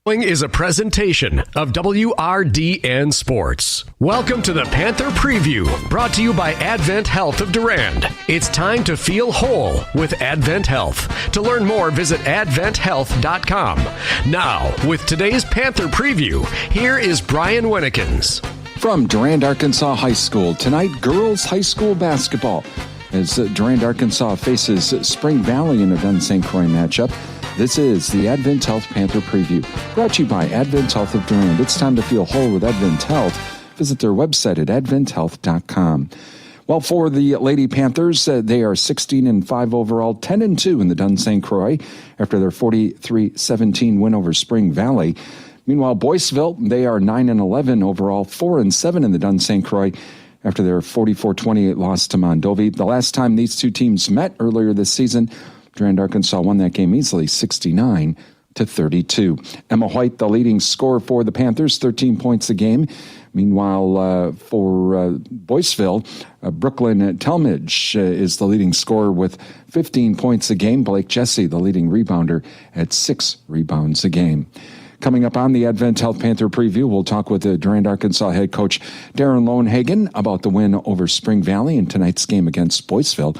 Is a presentation of WRDN Sports. Welcome to the Panther Preview, brought to you by Advent Health of Durand. It's time to feel whole with Advent Health. To learn more, visit adventhealth.com. Now, with today's Panther Preview, here is Brian Winnekins. From Durand-Arkansaw High School, tonight, girls high school basketball. As Durand-Arkansaw faces Spring Valley in a Dunn St. Croix matchup. This is the Advent Health Panther Preview, brought to you by Advent Health of Durand. It's time to feel whole with Advent Health. Visit their website at adventhealth.com. Well, for the Lady Panthers, they are 16-5 overall, 10-2 in the Dunn St. Croix after their 43-17 win over Spring Valley. Meanwhile, Boyceville, they are 9-11 overall, 4-7 in the Dunn St. Croix after their 44-28 loss to Mondovi. The last time these two teams met earlier this season, Durand-Arkansaw won that game easily, 69-32. Emma White, the leading scorer for the Panthers, 13 points a game. Meanwhile, for Boyceville, Brooklyn Talmadge is the leading scorer with 15 points a game. Blake Jesse, the leading rebounder, at 6 rebounds a game. Coming up on the Advent Health Panther Preview, we'll talk with the Durand-Arkansaw head coach Darren Lowenhagen about the win over Spring Valley in tonight's game against Boyceville.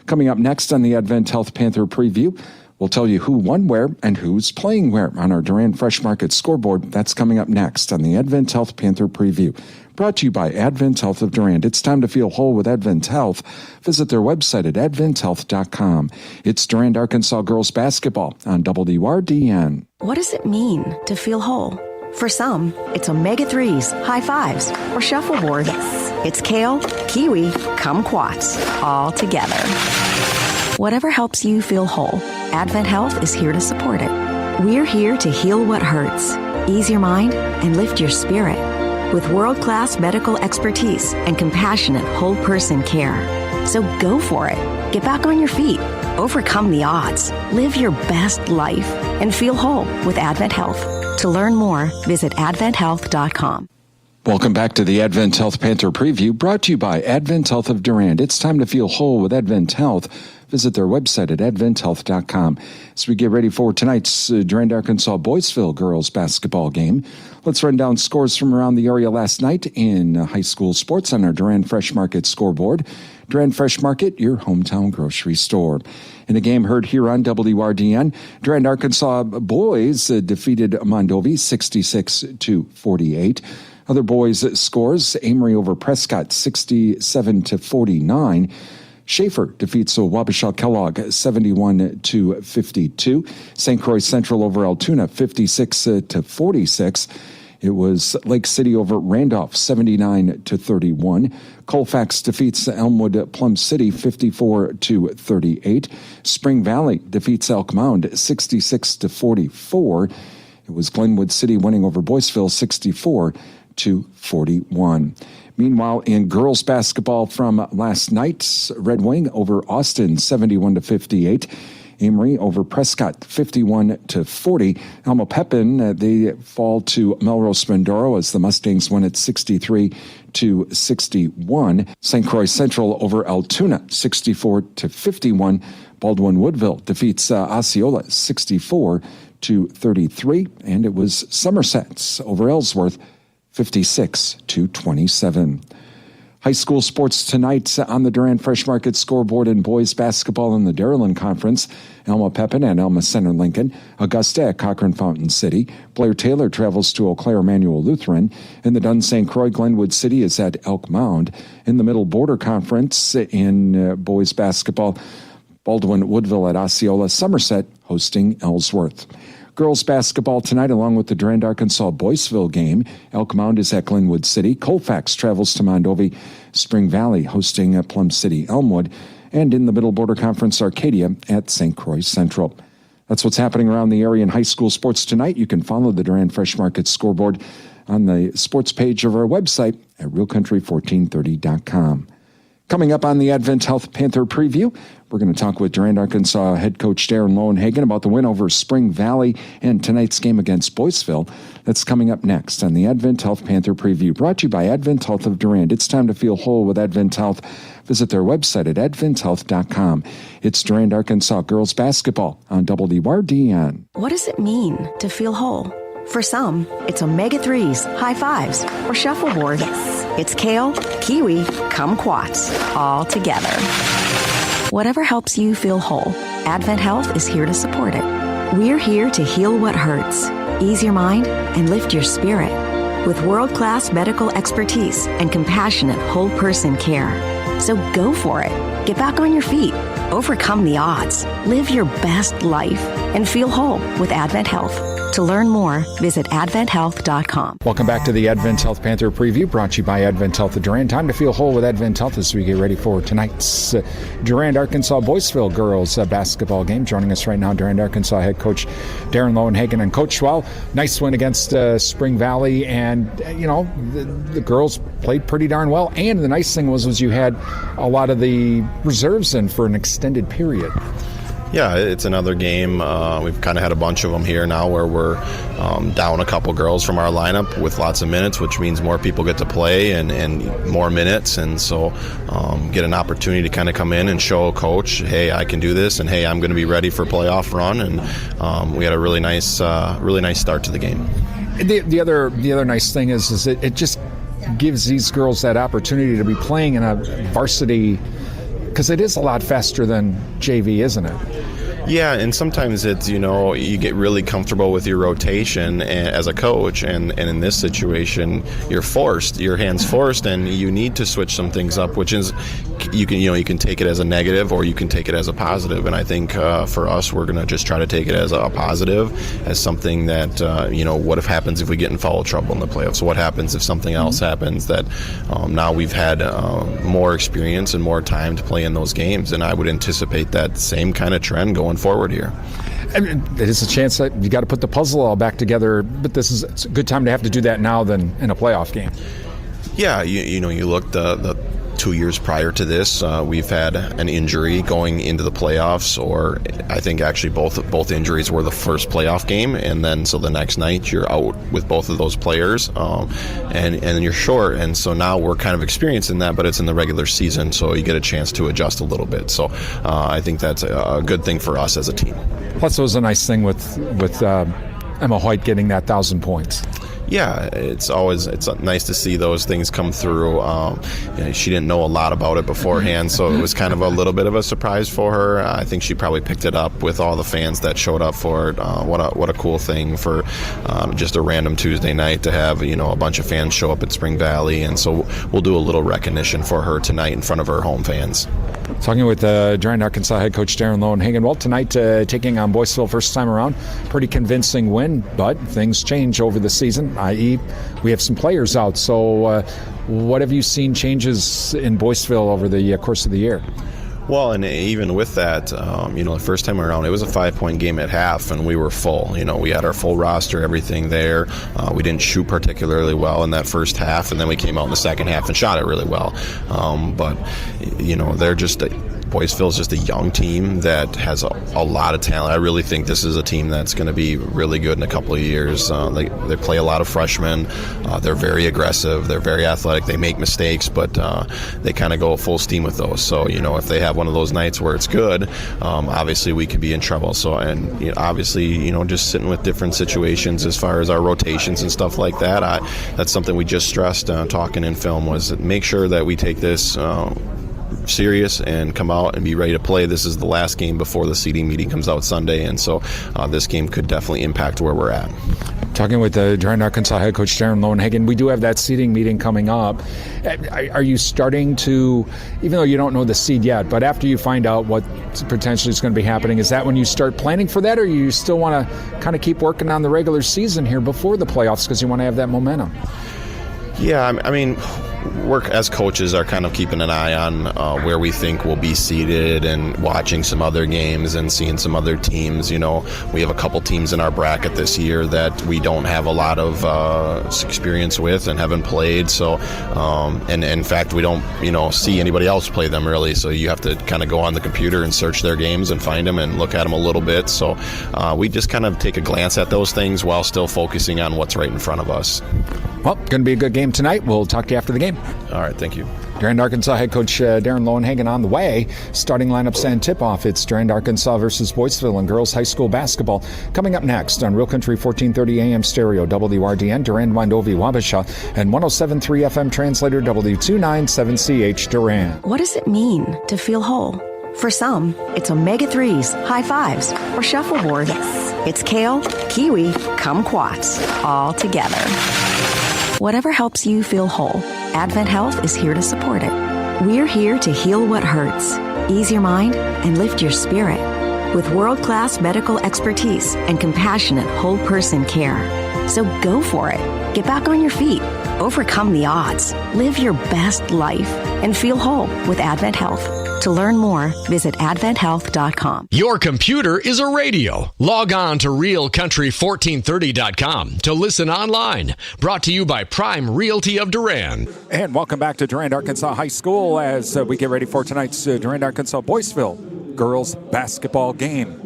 Coming up next on the Advent Health Panther Preview, we'll tell you who won where and who's playing where on our Durand Fresh Market scoreboard. That's coming up next on the Advent Health Panther Preview. Brought to you by Advent Health of Durand. It's time to feel whole with Advent Health. Visit their website at adventhealth.com. It's Durand-Arkansaw girls basketball on WRDN. What does it mean to feel whole? For some, it's omega-3s, high fives, or shuffleboard. Yes. It's kale, kiwi, kumquats, all together. Whatever helps you feel whole, Advent Health is here to support it. We're here to heal what hurts, ease your mind, and lift your spirit with world-class medical expertise and compassionate whole-person care. So go for it. Get back on your feet. Overcome the odds. Live your best life and feel whole with Advent Health. To learn more, visit adventhealth.com. Welcome back to the Advent Health Panther Preview, brought to you by Advent Health of Durand. It's time to feel whole with Advent Health. Visit their website at adventhealth.com. As we get ready for tonight's Durand-Arkansaw Boyceville girls basketball game, let's run down scores from around the area last night in high school sports on our Durand Fresh Market scoreboard. Durand Fresh Market, your hometown grocery store. In a game heard here on WRDN, Durand-Arkansaw boys defeated Mondovi 66-48. Other boys' scores, Amory over Prescott 67-49. Schaefer defeats Wabasha Kellogg 71-52. St. Croix Central over Altoona 56-46. It was Lake City over Randolph 79-31. Colfax defeats Elmwood Plum City 54-38. Spring Valley defeats Elk Mound 66-44. It was Glenwood City winning over Boyceville 64-41. Meanwhile, in girls basketball from last night, Red Wing over Austin 71-58. Amory over Prescott 51-40. Alma Pepin, they fall to Melrose Mindoro as the Mustangs win at 63-61. St. Croix Central over Altoona 64-51. Baldwin Woodville defeats Osceola 64-33. And it was Somerset over Ellsworth 56-27. High school sports tonight on the Durand Fresh Market scoreboard in boys basketball in the Dairyland Conference. Elma Pepin and Elma Center Lincoln. Augusta at Cochran Fountain City. Blair Taylor travels to Eau Claire Emmanuel Lutheran. In the Dunn St. Croix, Glenwood City is at Elk Mound. In the Middle Border Conference in boys basketball, Baldwin Woodville at Osceola. Somerset hosting Ellsworth. Girls basketball tonight, along with the Durand-Arkansaw Boyceville game. Elk Mound is at Glenwood City. Colfax travels to Mondovi. Spring Valley hosting Plum City Elmwood. And in the Middle Border Conference, Arcadia at St. Croix Central. That's what's happening around the area in high school sports tonight. You can follow the Durand Fresh Market scoreboard on the sports page of our website at realcountry1430.com. Coming up on the Advent Health Panther Preview, we're going to talk with Durand-Arkansaw head coach Darren Lowenhagen about the win over Spring Valley and tonight's game against Boyceville. That's coming up next on the Advent Health Panther Preview, brought to you by Advent Health of Durand. It's time to feel whole with Advent Health. Visit their website at adventhealth.com. It's Durand-Arkansaw girls basketball on WRDN. What does it mean to feel whole? For some, it's omega-3s, high fives, or shuffleboard. It's kale, kiwi, kumquats, all together. Whatever helps you feel whole, Advent Health is here to support it. We're here to heal what hurts, ease your mind, and lift your spirit with world-class medical expertise and compassionate whole-person care. So go for it. Get back on your feet. Overcome the odds. Live your best life and feel whole with Advent Health. To learn more, visit adventhealth.com. Welcome back to the Advent Health Panther Preview, brought to you by Advent Health of Durand. Time to feel whole with Advent Health as we get ready for tonight's Durand-Arkansaw Boyceville girls basketball game. Joining us right now, Durand-Arkansaw head coach Darren Lowenhagen. And Coach, well, nice win against Spring Valley, and the girls played pretty darn well. And the nice thing was you had a lot of the reserves in for an extended period. Yeah, it's another game. We've kind of had a bunch of them here now where we're down a couple girls from our lineup with lots of minutes, which means more people get to play and more minutes. And so get an opportunity to kind of come in and show a coach, hey, I can do this, and hey, I'm going to be ready for playoff run. And we had a really nice start to the game. The other nice thing is it just gives these girls that opportunity to be playing in a varsity, because it is a lot faster than JV, isn't it? Yeah, and sometimes it's, you get really comfortable with your rotation as a coach, and in this situation, your hand's forced, and you need to switch some things up, which is, you can take it as a negative or you can take it as a positive, and I think for us, we're going to just try to take it as a positive, as something that, what if happens if we get in foul trouble in the playoffs? What happens if something else happens that now we've had more experience and more time to play in those games, and I would anticipate that same kind of trend going forward here. I mean, it is a chance that you got to put the puzzle all back together, but it's a good time to have to do that now than in a playoff game. Yeah, you look the 2 years prior to this, we've had an injury going into the playoffs, or I think actually both injuries were the first playoff game, and then so the next night you're out with both of those players, and you're short, and so now we're kind of experiencing that, but it's in the regular season, so you get a chance to adjust a little bit. So I think that's a good thing for us as a team. Plus, it was a nice thing with Emma Hoyt getting that 1,000 points. Yeah, it's nice to see those things come through. She didn't know a lot about it beforehand, so it was kind of a little bit of a surprise for her. I think she probably picked it up with all the fans that showed up for it. What a cool thing for just a random Tuesday night to have a bunch of fans show up at Spring Valley, and so we'll do a little recognition for her tonight in front of her home fans. Talking with Durand-Arkansaw head coach Darren Lowenhagen. Well, tonight taking on Boyceville first time around, pretty convincing win, but things change over the season, i.e. we have some players out. So what have you seen changes in Boyceville over the course of the year? Well, and even with that, the first time around, it was a 5-point game at half, and we were full. We had our full roster, everything there. We didn't shoot particularly well in that first half, and then we came out in the second half and shot it really well. But they're just Boyceville's just a young team that has a lot of talent. I really think this is a team that's going to be really good in a couple of years. They play a lot of freshmen. They're very aggressive. They're very athletic. They make mistakes, but they kind of go full steam with those. So, if they have one of those nights where it's good, obviously we could be in trouble. So, and obviously, just sitting with different situations as far as our rotations and stuff like that, that's something we just stressed talking in film, was make sure that we take this serious and come out and be ready to play. This is the last game before the seeding meeting comes out Sunday, and so this game could definitely impact where we're at. Talking with the Durand-Arkansaw head coach Darren Lowenhagen, we do have that seeding meeting coming up. Are you starting to, even though you don't know the seed yet, but after you find out what potentially is going to be happening, is that when you start planning for that, or you still want to kind of keep working on the regular season here before the playoffs because you want to have that momentum? Yeah, I mean, work as coaches are kind of keeping an eye on where we think we'll be seated and watching some other games and seeing some other teams. We have a couple teams in our bracket this year that we don't have a lot of experience with and haven't played. So, and in fact, we don't, see anybody else play them really. So you have to kind of go on the computer and search their games and find them and look at them a little bit. So we just kind of take a glance at those things while still focusing on what's right in front of us. Well, going to be a good game tonight. We'll talk to you after the game. All right, thank you. Durand-Arkansaw head coach Darren Lowenhagen on the way. Starting lineups and tip-off. It's Durand-Arkansaw versus Boyceville in girls high school basketball. Coming up next on Real Country 1430 AM stereo, WRDN, Durand, Mondovi, Wabasha, and 107.3 FM translator, W297CH Durand. What does it mean to feel whole? For some, it's omega-3s, high fives, or shuffleboard. It's kale, kiwi, kumquats, all together. Whatever helps you feel whole, Advent Health is here to support it. We're here to heal what hurts, ease your mind, and lift your spirit. With world-class medical expertise and compassionate whole person care. So go for it. Get back on your feet. Overcome the odds. Live your best life and feel whole with Advent Health. To learn more, visit adventhealth.com. Your computer is a radio. Log on to realcountry1430.com to listen online. Brought to you by Prime Realty of Durand. And welcome back to Durand-Arkansaw High School as we get ready for tonight's Durand-Arkansaw Boyceville girls basketball game.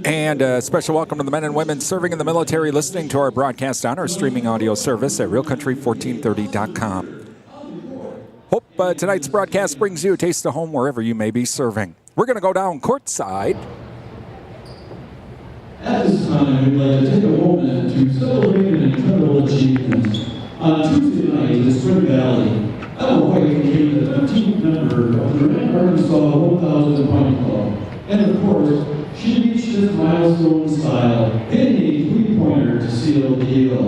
And a special welcome to the men and women serving in the military listening to our broadcast on our streaming audio service at realcountry1430.com. Hope tonight's broadcast brings you a taste of home wherever you may be serving. We're going to go down courtside. At this time, we'd like to take a moment to celebrate an incredible achievement. On Tuesday night in Spring Valley, Emma White became the 15th member of the Durand-Arkansaw 1000 Point Club. And of course, she reached this milestone style, hitting a three-pointer to seal the deal.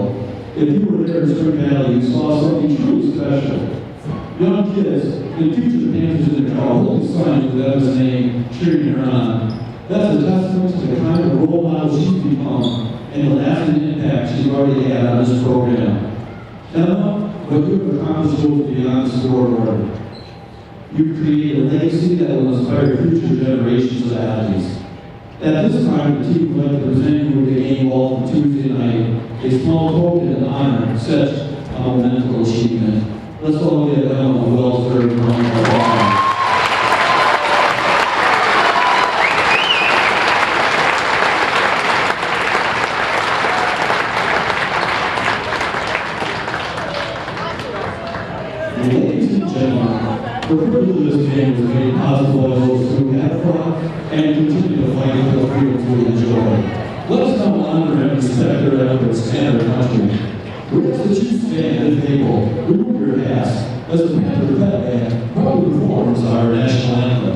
If you were there in Spring Valley, you saw something truly special. Young kids and future Panthers in their car holding signs with Emma's name, cheering her on. That's a testament to the kind of role model she's become and the lasting impact she's already had on this program. Emma, what you've accomplished goes beyond the scoreboard. You've created a legacy that will inspire future generations of athletes. At this time, the team would like to present you with a game ball from Tuesday night, a small token in honor of such a monumental achievement. Let's all get down on the well-served round of applause. Ladies and gentlemen, the privilege of this game was made possible by those who have fought and continue to fight for the freedoms we enjoy. Let's now honor and respect their efforts and their country. We ask that you stand at the table, remove your hats, as the Panther Pet Band proudly performs our national anthem.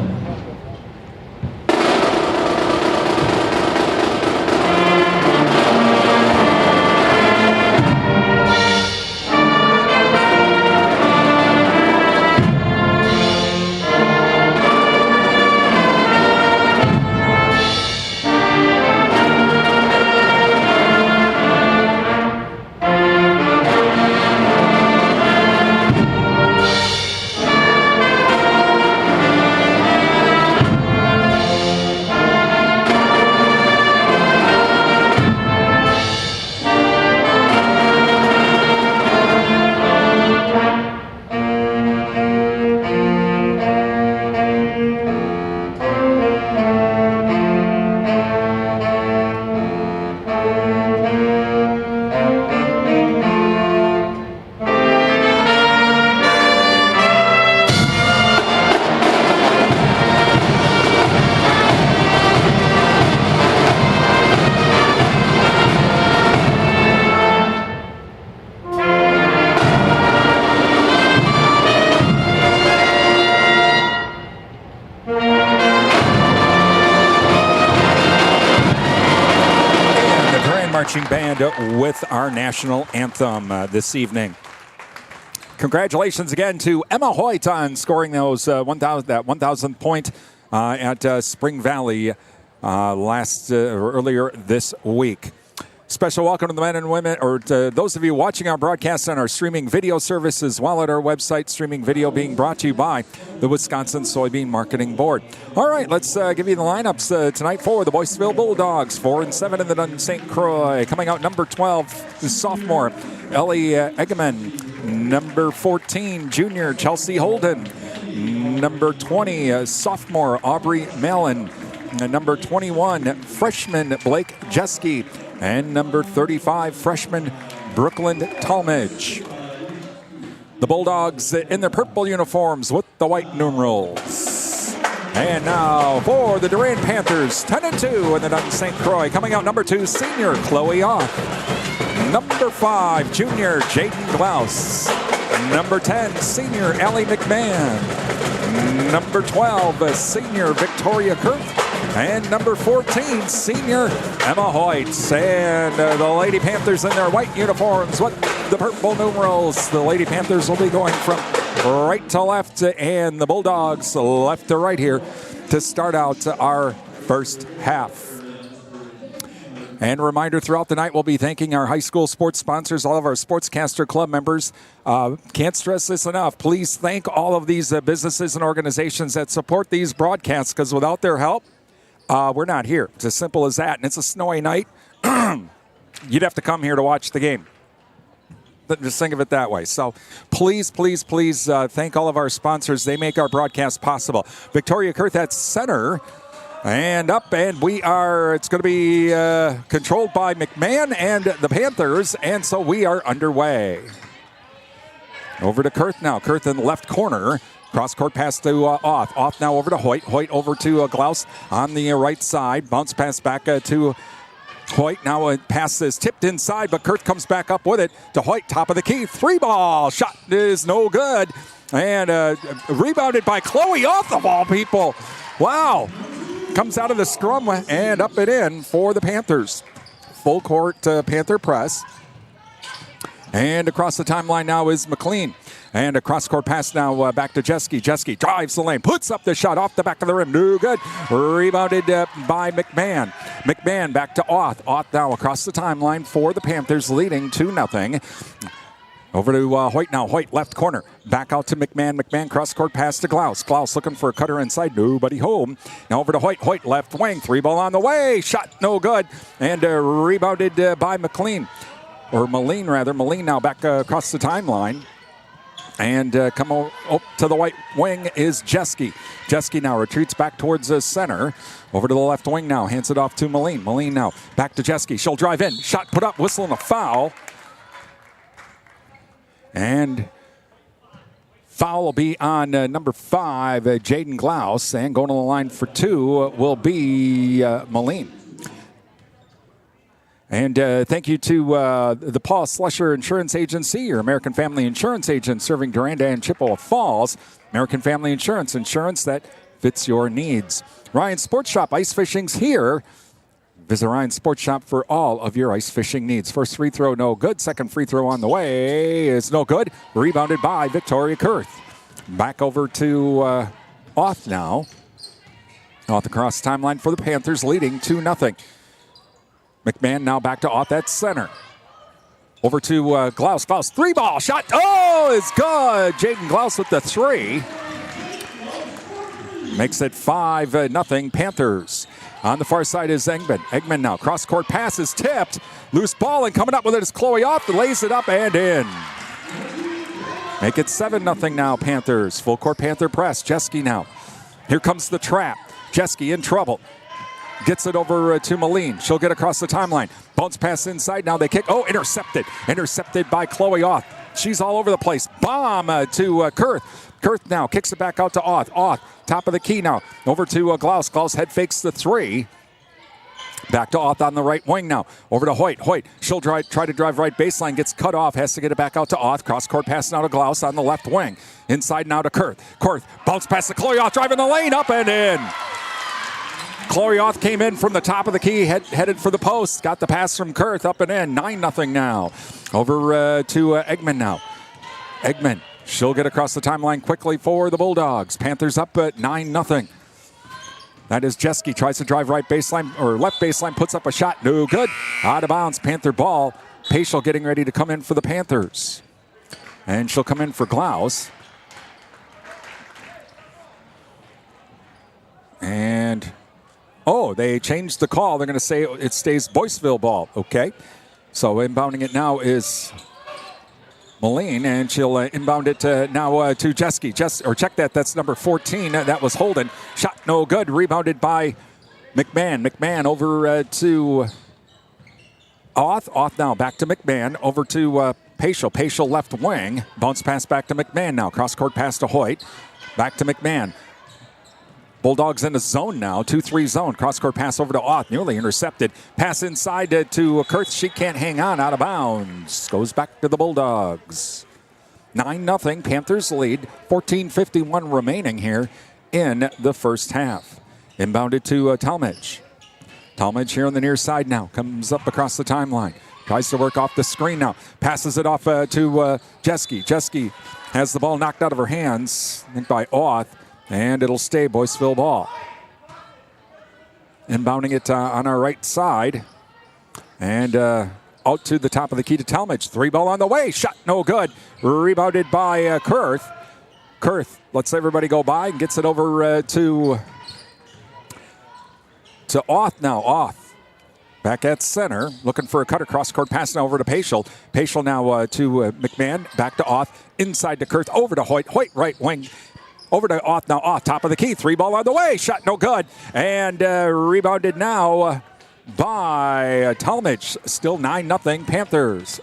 Marching band with our national anthem this evening. Congratulations again to Emma Hoyt on scoring those 1,000th point at Spring Valley earlier this week. Special welcome to the men and women, or to those of you watching our broadcast on our streaming video service as well at our website. Streaming video being brought to you by the Wisconsin Soybean Marketing Board. All right, let's give you the lineups tonight for the Boyceville Bulldogs. 4-7 in the Dun St. Croix. Coming out number 12, the sophomore Ellie Eggeman. Number 14, junior Chelsea Holden. Number 20, sophomore Aubrey Malin. Number 21, freshman Blake Jeske. And number 35, freshman Brooklyn Talmadge. The Bulldogs in their purple uniforms with the white numerals. And now for the Durand Panthers, 10-2 in the Dutton St. Croix. Coming out number 2, senior Chloe Ock. Number 5, junior Jaden Glaus. Number 10, senior Allie McMahon. Number 12, senior Victoria Kurth. And number 14, senior Emma Hoyt. And the Lady Panthers in their white uniforms with the purple numerals. The Lady Panthers will be going from right to left, and the Bulldogs left to right here to start out our first half. And a reminder, throughout the night, we'll be thanking our high school sports sponsors, all of our Sportscaster Club members. Can't stress this enough. Please thank all of these businesses and organizations that support these broadcasts, because without their help, we're not here. It's as simple as that. And it's a snowy night. You'd have to come here to watch the game. Just think of it that way. So please, please, please thank all of our sponsors. They make our broadcast possible. Victoria Kurth at center. And up, and it's going to be controlled by McMahon and the Panthers, and so we are underway. Over to Kurth now. Kurth in the left corner. Cross-court pass to Oth. Oth now over to Hoyt. Hoyt over to Glaus on the right side. Bounce pass back to Hoyt. Now a pass is tipped inside, but Kurth comes back up with it to Hoyt. Top of the key. 3-ball. Shot is no good. And rebounded by Chloe Oth of all people. Wow. Comes out of the scrum and up and in for the Panthers. Full court Panther press. And across the timeline now is McLean. And a cross-court pass now back to Jeske. Jeske drives the lane, puts up the shot off the back of the rim. No good. Rebounded by McMahon. McMahon back to Oth. Oth now across the timeline for the Panthers, leading 2-0. Over to Hoyt now. Hoyt left corner. Back out to McMahon. McMahon cross-court pass to Glaus. Glaus looking for a cutter inside. Nobody home. Now over to Hoyt. Hoyt left wing. 3-ball on the way. Shot no good. And rebounded by McLean. Or Moline, rather. Moline now back across the timeline. And come up to the white wing is Jeske. Jeske now retreats back towards the center. Over to the left wing now. Hands it off to Moline. Moline now back to Jeske. She'll drive in. Shot put up. Whistle and a foul. And foul will be on number 5, Jaden Glaus. And going to the line for 2 will be Moline. And thank you to the Paul Slusher Insurance Agency, your American Family Insurance agent serving Durand and Chippewa Falls. American Family Insurance, insurance that fits your needs. Ryan Sports Shop, ice fishing's here. Visit Ryan Sports Shop for all of your ice fishing needs. First free throw, no good. Second free throw on the way is no good. Rebounded by Victoria Kurth. Back over to Oth now. Oth across the timeline for the Panthers, leading 2-0. McMahon now back to Oth at center. Over to Glaus. Glaus, 3-ball shot. Oh, it's good. Jaden Glaus with the 3. Makes it 5-0 Panthers. On the far side is Engman. Engman now. Cross-court pass is tipped. Loose ball, and coming up with it is Chloe Oth. Lays it up and in. Make it 7-0 now, Panthers. Full court Panther press. Jeske now. Here comes the trap. Jeske in trouble. Gets it over to Moline. She'll get across the timeline. Bounce pass inside. Now they kick. Oh, intercepted. Intercepted by Chloe Oth. She's all over the place. Bomb to Kurth. Kurth now kicks it back out to Oth. Oth, top of the key now. Over to Glaus. Glaus head fakes the 3. Back to Oth on the right wing now. Over to Hoyt. Hoyt, she'll try to drive right baseline. Gets cut off. Has to get it back out to Oth. Cross-court pass now to Glaus on the left wing. Inside now to Kurth. Kurth, bounce pass to Chloe Oth. Driving the lane. Up and in. Chloe Oth came in from the top of the key, headed for the post. Got the pass from Kurth, up and in. 9-0 now. Over to Engman now. Engman, she'll get across the timeline quickly for the Bulldogs. Panthers up at 9-0. That is Jeske. Tries to drive right baseline, or left baseline, puts up a shot. No good. Out of bounds. Panther ball. Paschal getting ready to come in for the Panthers. And she'll come in for Glaus. And... oh, they changed the call. They're going to say it stays Boyceville ball. Okay. So inbounding it now is Moline, and she'll inbound it now to Jeske. Check that. That's number 14. That was Holden. Shot no good. Rebounded by McMahon. McMahon over to Off now, back to McMahon, over to Paschal. Paschal left wing, bounce pass back to McMahon now. Cross-court pass to Hoyt, back to McMahon. Bulldogs in the zone now, 2-3 zone. Cross-court pass over to Oth, nearly intercepted. Pass inside to Kurth. She can't hang on, out of bounds. Goes back to the Bulldogs. 9-0, Panthers lead. 14:51 remaining here in the first half. Inbounded to Talmadge. Talmadge here on the near side now. Comes up across the timeline. Tries to work off the screen now. Passes it off to Jeske. Jeske has the ball knocked out of her hands, I think by Oth. And it'll stay Boyceville ball. Inbounding it on our right side. And out to the top of the key to Talmadge. 3-ball on the way. Shot no good. Rebounded by Kurth. Kurth lets everybody go by and gets it over to Oth now. Oth back at center. Looking for a cutter. Cross-court pass now over to Paschal. Paschal now to McMahon. Back to Oth. Inside to Kurth. Over to Hoyt. Hoyt right wing. Over to Oth now. Oth, top of the key. 3-ball on the way. Shot no good. And rebounded now by Talmadge. Still 9-0 Panthers.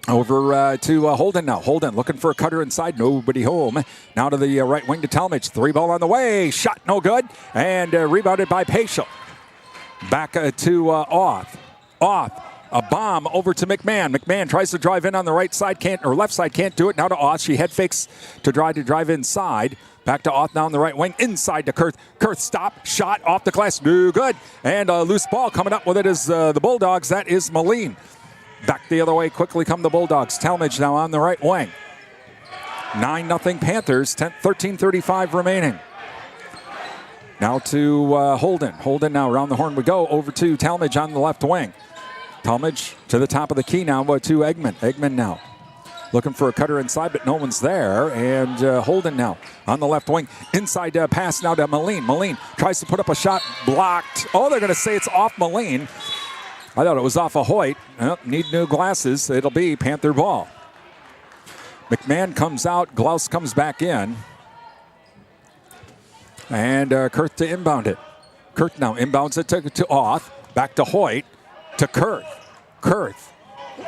Over to Holden now. Holden looking for a cutter inside. Nobody home. Now to the right wing to Talmadge. 3-ball on the way. Shot no good. And rebounded by Paschal. Back to Oth. Oth. A bomb over to McMahon. McMahon tries to drive in on the right side, left side, can't do it. Now to Oth. She head fakes to drive inside. Back to Oth now on the right wing. Inside to Kurth. Kurth stop. Shot off the glass. No good. And a loose ball coming up with it is the Bulldogs. That is Moline. Back the other way. Quickly come the Bulldogs. Talmadge now on the right wing. 9-0 Panthers. 13:35 remaining. Now to Holden. Holden now around the horn we go. Over to Talmadge on the left wing. Talmadge to the top of the key now to Eggman. Eggman now looking for a cutter inside, but no one's there. And Holden now on the left wing. Inside pass now to Moline. Moline tries to put up a shot. Blocked. Oh, they're going to say it's off Moline. I thought it was off of Hoyt. Need new glasses. It'll be Panther ball. McMahon comes out. Glaus comes back in. And Kurth to inbound it. Kurth now inbounds it to Oth. Back to Hoyt. To Kurth. Kurth.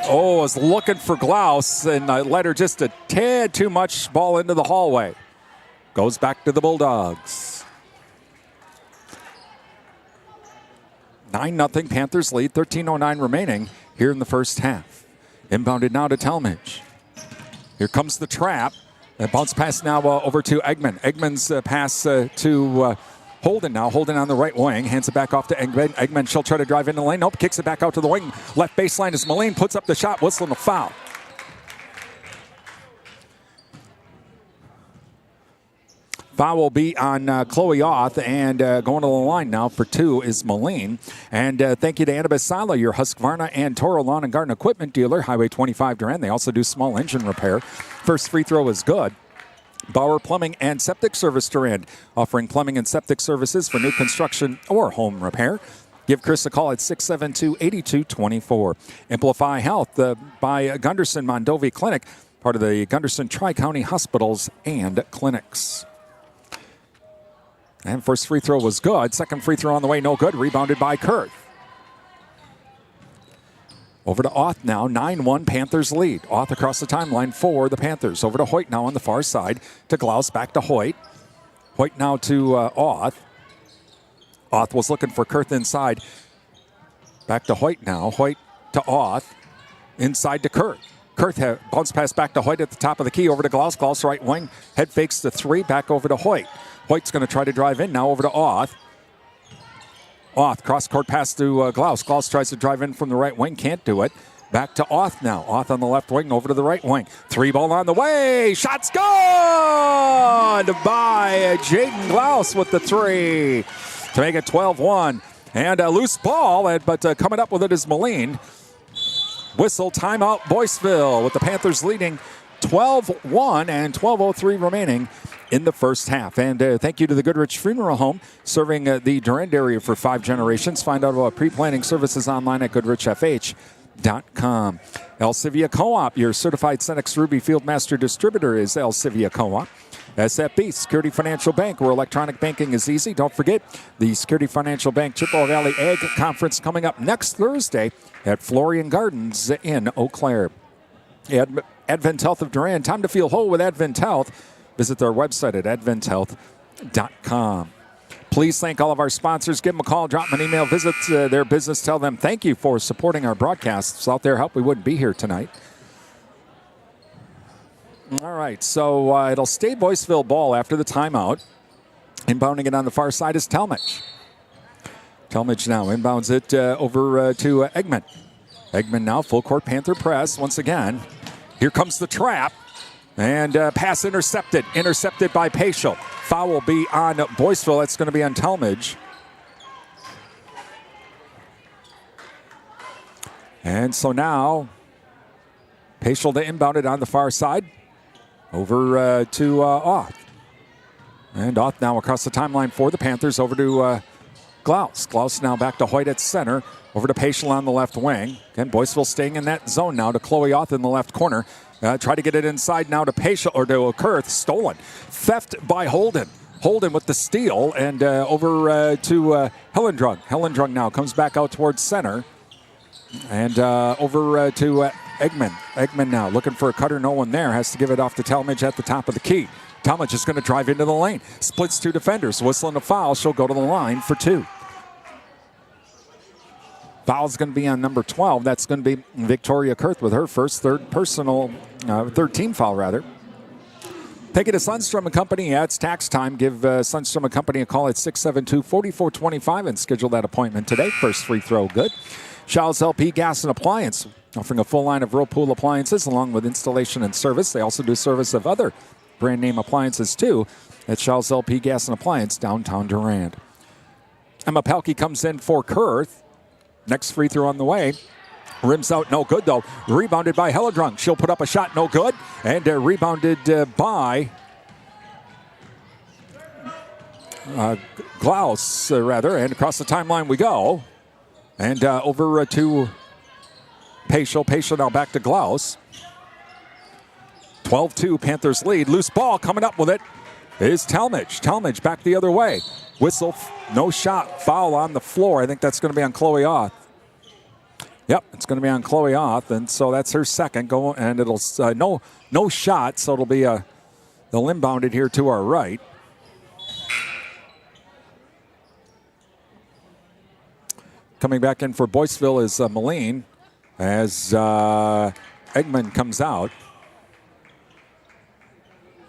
Oh, is looking for Glaus and let her just a tad too much ball into the hallway. Goes back to the Bulldogs. 9-0 Panthers lead. 13:09 remaining here in the first half. Inbounded now to Talmadge. Here comes the trap. Bounce pass now over to Eggman. Eggman's pass to Holden now. Holden on the right wing. Hands it back off to Eggman. Eggman, she'll try to drive into the lane. Nope, kicks it back out to the wing. Left baseline is Moline. Puts up the shot. Whistling a foul. Foul will be on Chloe Oth, and going to the line now for 2 is Moline. And thank you to Annabeth Sala, your Husqvarna and Toro Lawn and Garden Equipment dealer, Highway 25 Durand. They also do small engine repair. First free throw is good. Bauer Plumbing and Septic Service Durand, offering plumbing and septic services for new construction or home repair. Give Chris a call at 672-8224. Amplify Health by Gunderson Mondovi Clinic, part of the Gunderson Tri-County Hospitals and Clinics. And first free throw was good. Second free throw on the way, no good. Rebounded by Kurth. Over to Oth now, 9-1 Panthers lead. Oth across the timeline for the Panthers. Over to Hoyt now on the far side. To Glaus, back to Hoyt. Hoyt now to Oth. Oth was looking for Kurth inside. Back to Hoyt now. Hoyt to Oth. Inside to Kurth. Kurth bounce pass back to Hoyt at the top of the key. Over to Glaus. Glaus right wing. Head fakes the 3. Back over to Hoyt. Hoyt's going to try to drive in now over to Oth. Oth, cross-court pass to Glaus. Glaus tries to drive in from the right wing. Can't do it. Back to Oth now. Oth on the left wing, over to the right wing. 3-ball on the way. Shot's good by Jaden Glaus with the 3 to make it 12-1. And a loose ball, but coming up with it is Moline. Whistle, timeout, Boyceville, with the Panthers leading 12-1 and 12:03 remaining in the first half. And thank you to the Goodrich Funeral Home, serving the Durand area for 5 generations. Find out about pre-planning services online at goodrichfh.com. El Civia Co-op, your certified Cenex Ruby Field Master distributor, is El Civia Co-op. SFB, Security Financial Bank, where electronic banking is easy. Don't forget the Security Financial Bank Chippewa Valley Ag Conference coming up next Thursday at Florian Gardens in Eau Claire. Advent Health of Durand. Time to feel whole with Advent Health. Visit their website at adventhealth.com. Please thank all of our sponsors. Give them a call, drop them an email, visit their business, tell them thank you for supporting our broadcasts. Without their help, we wouldn't be here tonight. All right, so it'll stay Boyceville ball after the timeout. Inbounding it on the far side is Talmadge. Talmadge now inbounds it over to Eggman. Eggman now full court Panther press once again. Here comes the trap. And pass intercepted by Paschal. Foul will be on Boyceville. That's going to be on Talmadge. And so now, Paschal to inbound it on the far side. Over to Oth. And Oth now across the timeline for the Panthers. Over to Glaus. Glaus now back to Hoyt at center. Over to Paschal on the left wing. Again, Boyceville staying in that zone now to Chloe Oth in the left corner. Try to get it inside now to Paschal, or to Kurth. Stolen. Theft by Holden. Holden with the steal, and over to Hellendrung. Hellendrung now comes back out towards center. And over to Eggman. Eggman now looking for a cutter. No one there. Has to give it off to Talmadge at the top of the key. Talmadge is going to drive into the lane. Splits two defenders. Whistling a foul. She'll go to the line for two. Foul's going to be on number 12. That's going to be Victoria Kurth with her first third team foul, rather. Take it to Sundstrom & Company. Yeah, it's tax time. Give Sundstrom & Company a call at 672-4425 and schedule that appointment today. First free throw good. Shaw's LP Gas and Appliance, offering a full line of Whirlpool appliances along with installation and service. They also do service of other brand name appliances too at Shaw's LP Gas and Appliance, downtown Durand. Emma Pelkey comes in for Kurth. Next free throw on the way. Rims out, no good though. Rebounded by Hellendrung. She'll put up a shot, no good. And rebounded by Glaus, rather. And across the timeline we go. And over to Paschal. Paschal now back to Glaus. 12-2, Panthers lead. Loose ball coming up with it is Talmadge. Talmadge back the other way. Whistle, no shot, foul on the floor. I think that's going to be on Chloe Oth. Yep, it's going to be on Chloe Oth, and so that's her second. And it'll no shot, so it'll be they'll inbound it here to our right. Coming back in for Boyceville is Moline as Eggman comes out.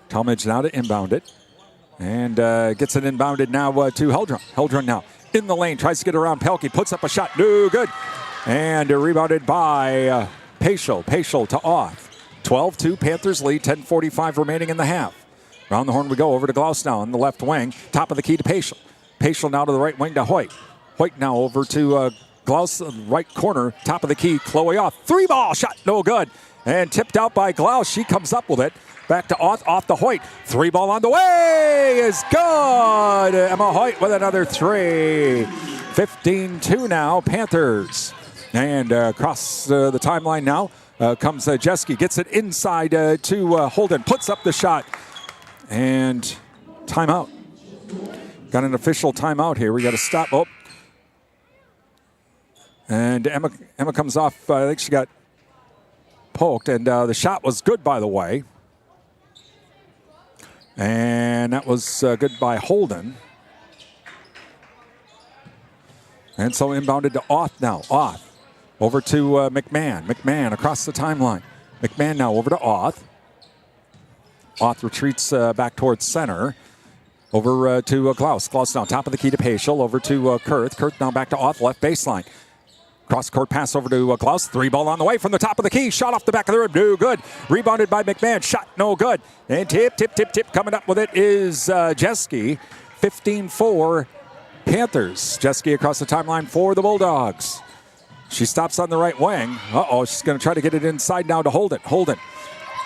Talmadge now to inbound it. And gets it inbounded now to Hellendrung. Hellendrung now in the lane. Tries to get around Pelkey. Puts up a shot. No good. And rebounded by Paschal. Paschal to Oth. 12-2 Panthers lead. 10:45 remaining in the half. Around the horn we go. Over to Glaus now on the left wing. Top of the key to Paschal. Paschal now to the right wing to Hoyt. Hoyt now over to Glaus, right corner. Top of the key. Chloe Oth. Three ball shot. No good. And tipped out by Glaus. She comes up with it. Back to Oth, off to Hoyt. Three ball on the way is good. Emma Hoyt with another three. 15-2 now, Panthers. And across the timeline now comes Jeske. Gets it inside to Holden. Puts up the shot. And timeout. Got an official timeout here. We got to stop. Oh. And Emma comes off. I think she got poked. And the shot was good, by the way. And that was good by Holden. And so inbounded to Oth now. Oth over to McMahon. McMahon across the timeline. McMahon now over to Oth. Oth retreats back towards center. Over to Glaus. Glaus now top of the key to Paschal. Over to Kurth. Kurth now back to Oth, left baseline. Cross-court pass over to Glaus. Three ball on the way from the top of the key. Shot off the back of the rim. No good. Rebounded by McMahon. Shot no good. And tip. Coming up with it is Jeske. 15-4 Panthers. Jeske across the timeline for the Bulldogs. She stops on the right wing. She's going to try to get it inside now to Holden. Holden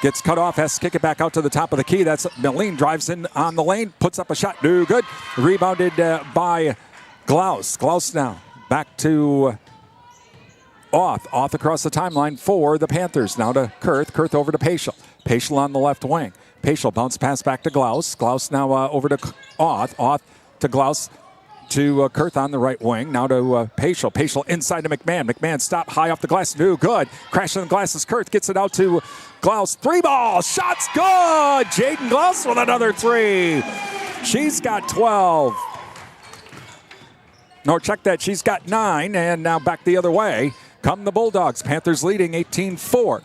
gets cut off. Has to kick it back out to the top of the key. That's Moline. Drives in on the lane. Puts up a shot. No good. Rebounded by Glaus. Glaus now back to Oth across the timeline for the Panthers. Now to Kurth. Kurth over to Paschal. Paschal on the left wing. Paschal bounce pass back to Glaus. Glaus now over to Auth. Auth to Glaus to Kurth on the right wing. Now to Paschal. Paschal inside to McMahon. McMahon stop high off the glass. No good. Crashing the glasses. Kurth gets it out to Glaus. 3-ball. Shot's good. Jaden Glaus with another 3. She's got 12. No, check that. She's got 9. And now back the other way come the Bulldogs. Panthers leading 18-4.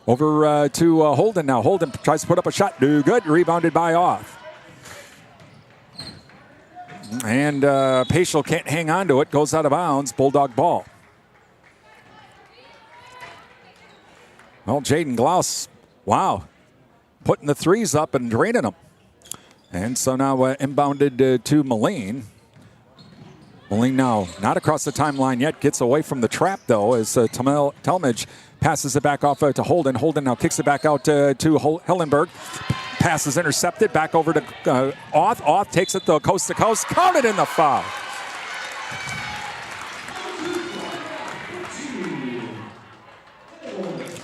Over to Holden now. Holden tries to put up a shot. No good. Rebounded by Auth. And Paschal can't hang on to it. Goes out of bounds. Bulldog ball. Well, Jaden Glaus, wow. Putting the threes up and draining them. And so now inbounded to Moline. Moline now not across the timeline yet. Gets away from the trap, though, as Talmadge passes it back off to Holden. Holden now kicks it back out to Hellenberg. Pass is intercepted. Back over to Auth. Auth takes it to coast. Counted in the foul.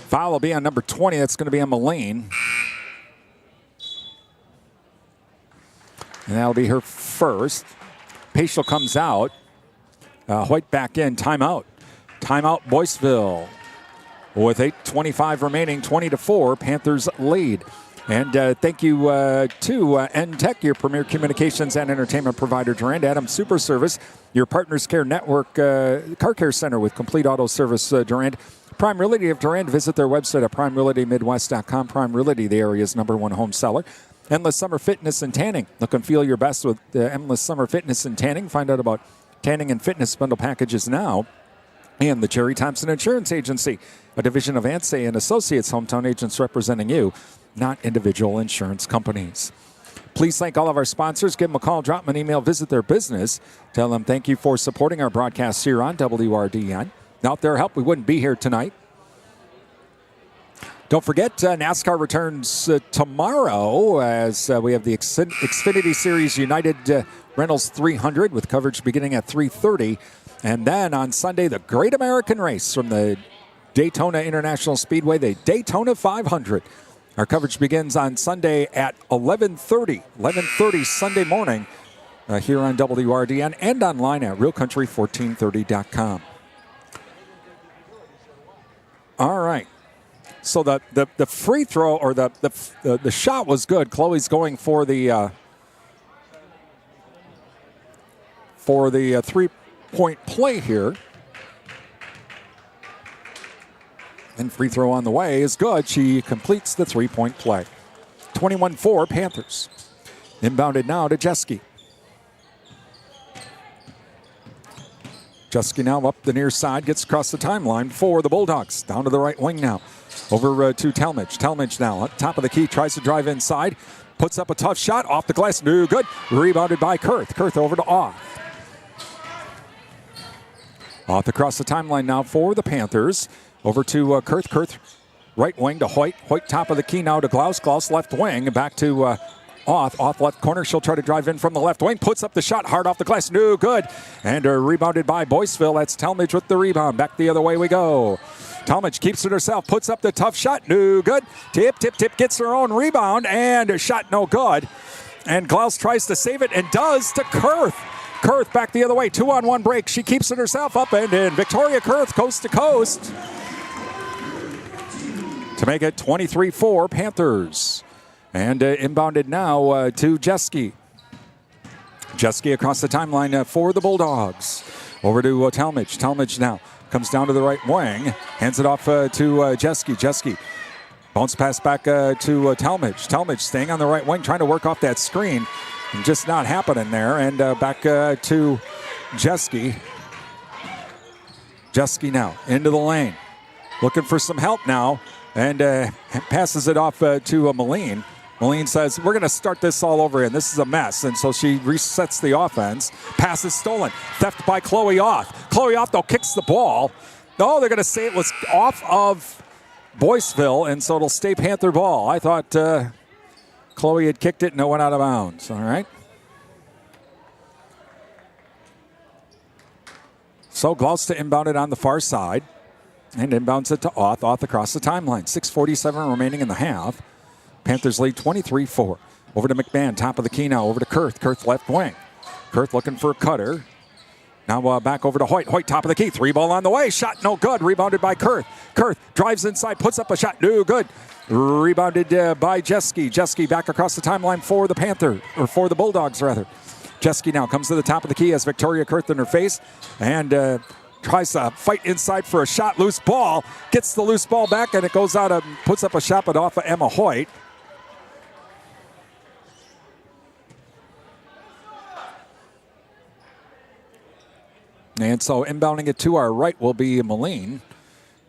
Foul will be on number 20. That's going to be on Moline. And that'll be her first. Paschal comes out. Hoyt back in. Timeout. Timeout Boyceville. With 8:25 remaining, 20-4, Panthers lead. And thank you to N-Tech, your premier communications and entertainment provider, Durand. Adams Super Service, your Partners Care Network car care center with complete auto service, Durand. Prime Realty of Durand. Visit their website at primerealitymidwest.com. Prime Realty, the area's #1 home seller. Endless Summer Fitness and Tanning. Look and feel your best with Endless Summer Fitness and Tanning. Find out about tanning and fitness bundle packages now. And the Jerry Thompson Insurance Agency, a division of Ansay and Associates, hometown agents representing you, not individual insurance companies. Please thank all of our sponsors. Give them a call, drop them an email, visit their business. Tell them thank you for supporting our broadcast here on WRDN. Without their help, we wouldn't be here tonight. Don't forget, NASCAR returns tomorrow as we have the Xfinity Series United Reynolds 300 with coverage beginning at 3:30. And then on Sunday, the Great American Race from the Daytona International Speedway, the Daytona 500. Our coverage begins on Sunday at 11:30 Sunday morning here on WRDN and online at realcountry1430.com. All right. So the free throw or the shot was good. Chloe's going for the 3-point play here. And free throw on the way is good. She completes the 3-point play. 21-4 Panthers. Inbounded now to Jeske. Jeske now up the near side, gets across the timeline for the Bulldogs. Down to the right wing now. Over to Talmadge. Talmadge now at top of the key, tries to drive inside. Puts up a tough shot off the glass. No good. Rebounded by Kurth. Kurth over to Auth. Auth across the timeline now for the Panthers. Over to Kurth. Kurth right wing to Hoyt. Hoyt top of the key now to Glaus. Glaus left wing. Back to Auth. Auth left corner. She'll try to drive in from the left wing. Puts up the shot hard off the glass. No good. And rebounded by Boyceville. That's Talmadge with the rebound. Back the other way we go. Talmadge keeps it herself. Puts up the tough shot. No good. Tip. Gets her own rebound. And a shot no good. And Glaus tries to save it and does to Kurth. Kurth back the other way. 2-on-1 break. She keeps it herself up and in. Victoria Kurth coast to coast to make it 23-4 Panthers. And inbounded now to Jeske. Jeske across the timeline for the Bulldogs. Over to Talmadge. Talmadge now comes down to the right wing. Hands it off to Jeske. Jeske bounce pass back to Talmadge. Talmadge staying on the right wing, trying to work off that screen. Just not happening there. And back to Jeske. Jeske now into the lane. Looking for some help now. And passes it off to Moline. Moline says, we're going to start this all over again. This is a mess. And so she resets the offense. Pass is stolen. Theft by Chloe Auth. Chloe Auth, though, kicks the ball. No, they're going to say it was off of Boyceville, and so it'll stay Panther ball. I thought Chloe had kicked it and it went out of bounds. All right. So Glaus to inbound it on the far side. And inbounds it to Auth. Auth across the timeline. 6:47 remaining in the half. Panthers lead 23-4. Over to McMahon, top of the key now. Over to Kurth. Kurth left wing. Kurth looking for a cutter. Now back over to Hoyt. Hoyt top of the key. 3-ball on the way. Shot no good. Rebounded by Kurth. Kurth drives inside. Puts up a shot. No good. Rebounded by Jeske. Jeske back across the timeline for the for the Bulldogs rather. Jeske now comes to the top of the key, has Victoria Kurth in her face and tries to fight inside for a shot. Loose ball. Gets the loose ball back and it goes out and puts up a shot but off of Emma Hoyt. And so inbounding it to our right will be Moline.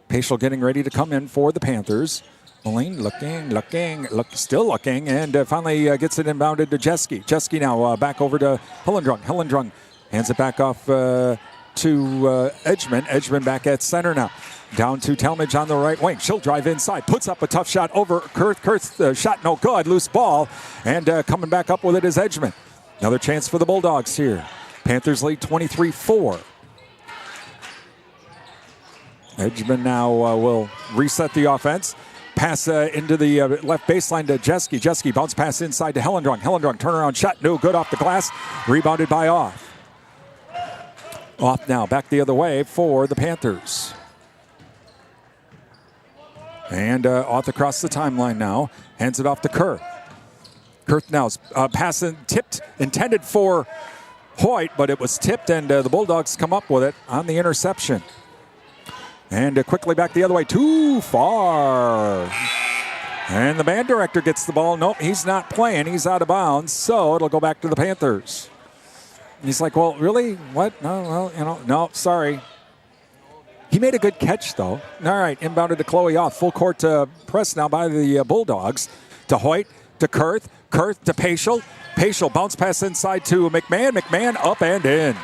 Paschal getting ready to come in for the Panthers. Moline still looking, and finally gets it inbounded to Jeske. Jeske now back over to Hillendrung. Hillendrung hands it back off to Edgman. Edgman back at center now. Down to Talmadge on the right wing. She'll drive inside. Puts up a tough shot over Kurth. Kurth's shot no good. Loose ball. And coming back up with it is Edgman. Another chance for the Bulldogs here. Panthers lead 23-4. Edgman now will reset the offense. Pass into the left baseline to Jeske. Jeske bounce pass inside to Hillendrung. Hillendrung turnaround shot. No good off the glass. Rebounded by Off. Off now back the other way for the Panthers. And Off across the timeline now. Hands it off to Kurth. Kurth now pass tipped, intended for Hoyt, but it was tipped and the Bulldogs come up with it on the interception. And quickly back the other way, too far. And the band director gets the ball. Nope, he's not playing. He's out of bounds, so it'll go back to the Panthers. And he's like, well, really? What? No, well, no, sorry. He made a good catch, though. All right, inbounded to Chloe Off. Full court press now by the Bulldogs. To Hoyt, to Kurth. Kurth to Paschal. Paschal bounce pass inside to McMahon. McMahon up and in.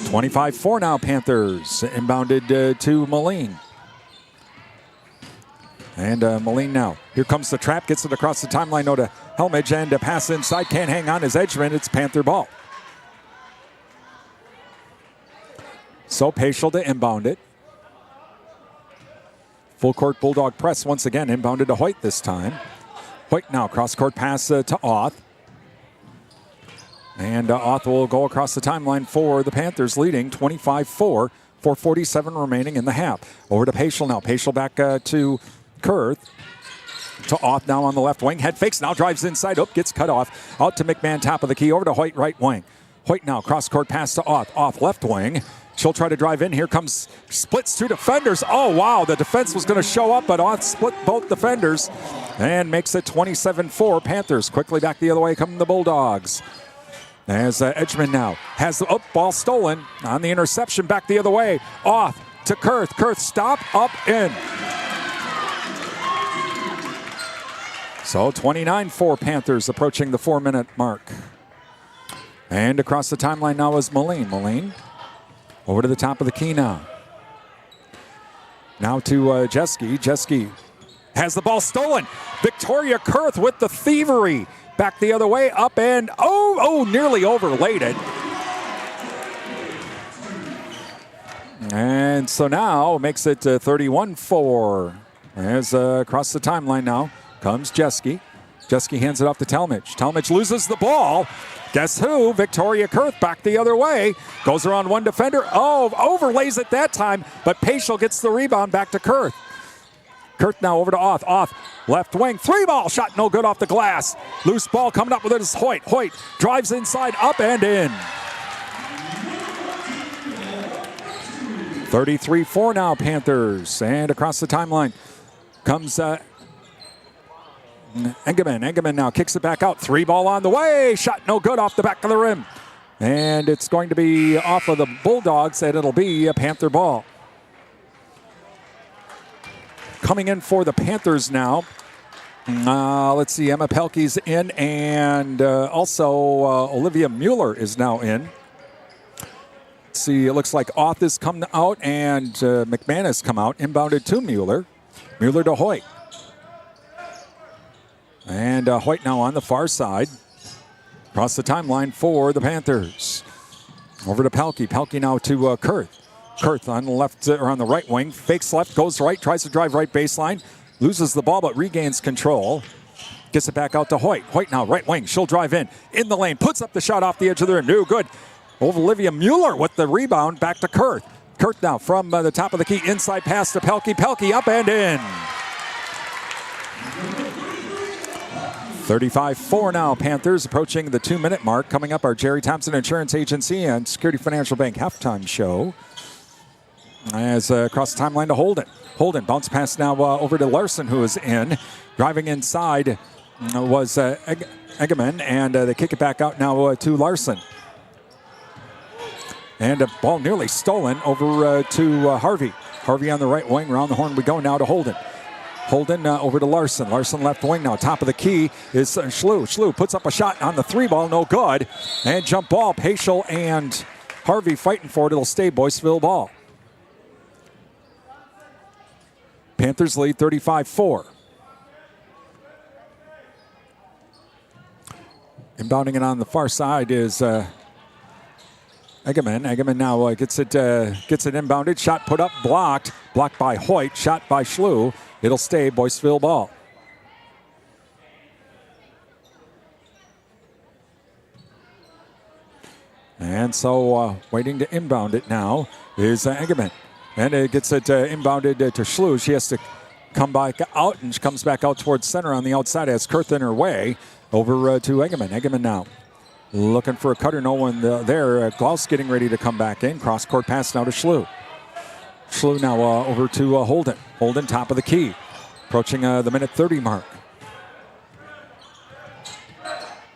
25-4 now, Panthers. Inbounded to Moline. And Moline now. Here comes the trap. Gets it across the timeline. No to Helmage. And a pass inside. Can't hang on his Edgman. It's Panther ball. So Paschal to inbound it. Full court Bulldog press once again. Inbounded to Hoyt this time. Hoyt now. Cross court pass to Oth. And Oth will go across the timeline for the Panthers, leading 25-4, 4:47 remaining in the half. Over to Paschal now. Paschal back to Kurth. To Oth now on the left wing. Head fakes now, drives inside. Gets cut off. Out to McMahon, top of the key. Over to Hoyt, right wing. Hoyt now, cross court pass to Oth. Oth, left wing. She'll try to drive in. Here comes, splits two defenders. Oh, wow, the defense was going to show up, but Oth split both defenders and makes it 27-4. Panthers quickly back the other way come the Bulldogs. As Edgman now has the ball stolen on the interception back the other way. Off to Kurth. Kurth stop, up, in. So 29-4 Panthers approaching the 4-minute mark. And across the timeline now is Moline. Moline over to the top of the key now. Now to Jeske. Jeske has the ball stolen. Victoria Kurth with the thievery. Back the other way, up and, nearly overlaid it. And so now makes it 31-4. As across the timeline now comes Jeske. Jeske hands it off to Talmadge. Talmadge loses the ball. Guess who? Victoria Kurth back the other way. Goes around one defender. Overlays it that time, but Paschal gets the rebound back to Kurth. Kurth now over to Oth. Oth, left wing. 3-ball shot, no good off the glass. Loose ball coming up with it is Hoyt. Hoyt drives inside, up and in. 33-4 now, Panthers. And across the timeline comes Engelman. Engelman now kicks it back out. 3-ball on the way. Shot no good off the back of the rim. And it's going to be off of the Bulldogs, and it'll be a Panther ball. Coming in for the Panthers now. Let's see, Emma Pelkey's in, and also Olivia Mueller is now in. Let's see, it looks like Oth has come out, and McMahon has come out. Inbounded to Mueller. Mueller to Hoyt. And Hoyt now on the far side. Across the timeline for the Panthers. Over to Pelkey. Pelkey now to Kurth. Kurth on the left or on the right wing. Fakes left, goes right, tries to drive right baseline. Loses the ball but regains control. Gets it back out to Hoyt. Hoyt now right wing. She'll drive in the lane. Puts up the shot off the edge of the rim. No good. Olivia Mueller with the rebound. Back to Kurth. Kurth now from the top of the key. Inside pass to Pelkey. Pelkey up and in. 35-4 now. Panthers approaching the 2-minute mark. Coming up, our Jerry Thompson Insurance Agency and Security Financial Bank halftime show. As across the timeline to Holden. Holden bounce pass now over to Larson, who is in. Driving inside was Eggerman, and they kick it back out now to Larson. And a ball nearly stolen over to Harvey. Harvey on the right wing. Around the horn we go now to Holden. Holden over to Larson. Larson left wing now. Top of the key is Schlew. Schlew puts up a shot on the 3 ball. No good. And jump ball. Paschal and Harvey fighting for it. It'll stay Boyceville ball. Panthers lead 35-4. Inbounding it on the far side is Eggerman. Eggerman now gets it inbounded. Shot put up, blocked. Blocked by Hoyt. Shot by Schlew. It'll stay Boyceville ball. And so waiting to inbound it now is Eggerman. And it gets it inbounded to Schlew. She has to come back out, and she comes back out towards center on the outside. Has Kurth in her way. Over to Eggerman. Eggerman now looking for a cutter. No one there. Klaus getting ready to come back in. Cross-court pass now to Schlew. Schlew now over to Holden. Holden top of the key. Approaching the minute 30 mark.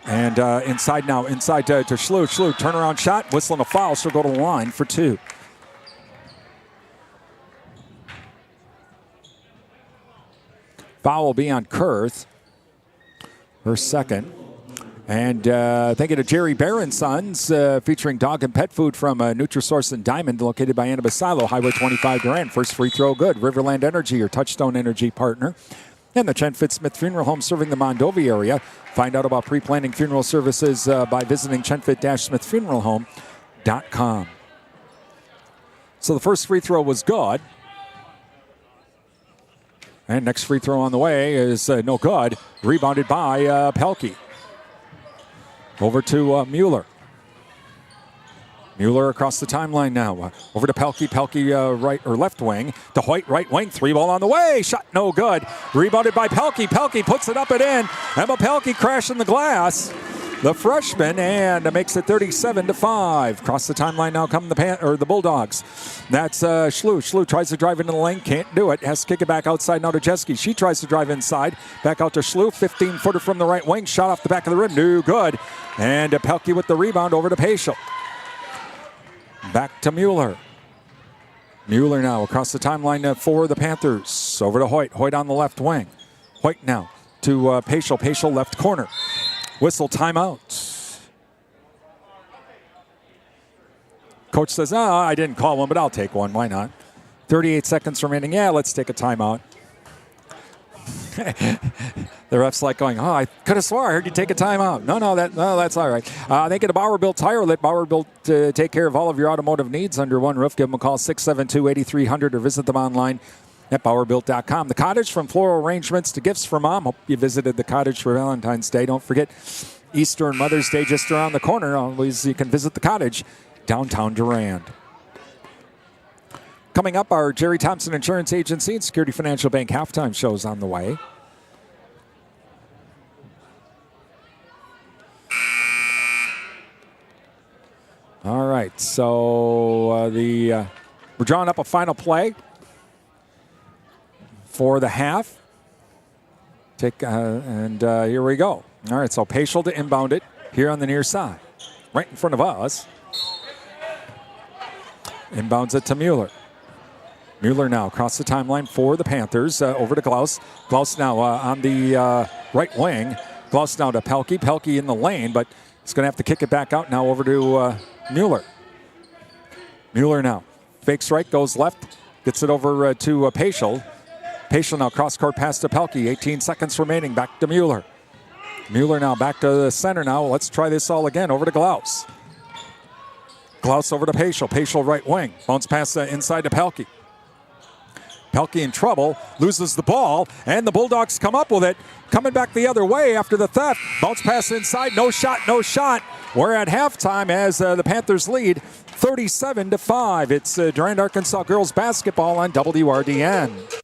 And inside now. Inside to Schlew. Schlew turnaround shot. Whistling a foul. She'll go to the line for 2. Foul will be on Kurth. Her second. And thank you to Jerry Bear & Sons, featuring dog and pet food from Nutrisource and Diamond, located by Annabelle Silo, Highway 25 Durand. First free throw good. Riverland Energy, your Touchstone Energy partner. And the Chen Fitz-Smith Funeral Home serving the Mondovi area. Find out about pre-planning funeral services by visiting chenfit-smithfuneralhome.com. So the first free throw was good. And next free throw on the way is no good. Rebounded by Pelkey. Over to Mueller. Mueller across the timeline now. Over to Pelkey. Pelkey right or left wing. To Hoyt, right wing. 3 ball on the way. Shot no good. Rebounded by Pelkey. Pelkey puts it up and in. Emma Pelkey crashing the glass. The freshman, and makes it 37-5. Across the timeline now come the Bulldogs. That's Schlew. Schlew tries to drive into the lane, can't do it. Has to kick it back outside now to Jeske. She tries to drive inside. Back out to Schlew. 15-footer from the right wing. Shot off the back of the rim. No good. And Pelkey with the rebound over to Paschal. Back to Mueller. Mueller now across the timeline for the Panthers. Over to Hoyt. Hoyt on the left wing. Hoyt now to Paschal. Paschal left corner. Whistle timeout. Coach says, I didn't call one, but I'll take one. Why not? 38 seconds remaining. Yeah, let's take a timeout. The ref's like going, I could have swore I heard you take a timeout. No, that's all right. Thank you to Bauer Built Tire. Let Bauer Built take care of all of your automotive needs under one roof. Give them a call, 672-8300, or visit them online at BauerBuilt.com. The Cottage, from floral arrangements to gifts for mom. Hope you visited the Cottage for Valentine's Day. Don't forget Easter and Mother's Day just around the corner. Always you can visit the Cottage, downtown Durand. Coming up, our Jerry Thompson Insurance Agency and Security Financial Bank halftime shows on the way. All right, so we're drawing up a final play for the half. Here we go. All right, so Paschal to inbound it here on the near side, right in front of us. Inbounds it to Mueller. Mueller now across the timeline for the Panthers. Over to Klaus. Klaus now on the right wing. Klaus now to Pelkey. Pelkey in the lane, but he's going to have to kick it back out now over to Mueller. Mueller now fakes right, goes left, gets it over to Paschal. Paschal now cross-court pass to Pelkey. 18 seconds remaining. Back to Mueller. Mueller now back to the center now. Let's try this all again. Over to Klaus. Klaus over to Paschal. Paschal right wing. Bounce pass inside to Pelkey. Pelkey in trouble, loses the ball, and the Bulldogs come up with it. Coming back the other way after the theft. Bounce pass inside, no shot, no shot. We're at halftime as the Panthers lead 37-5. It's Durand-Arkansaw girls basketball on WRDN.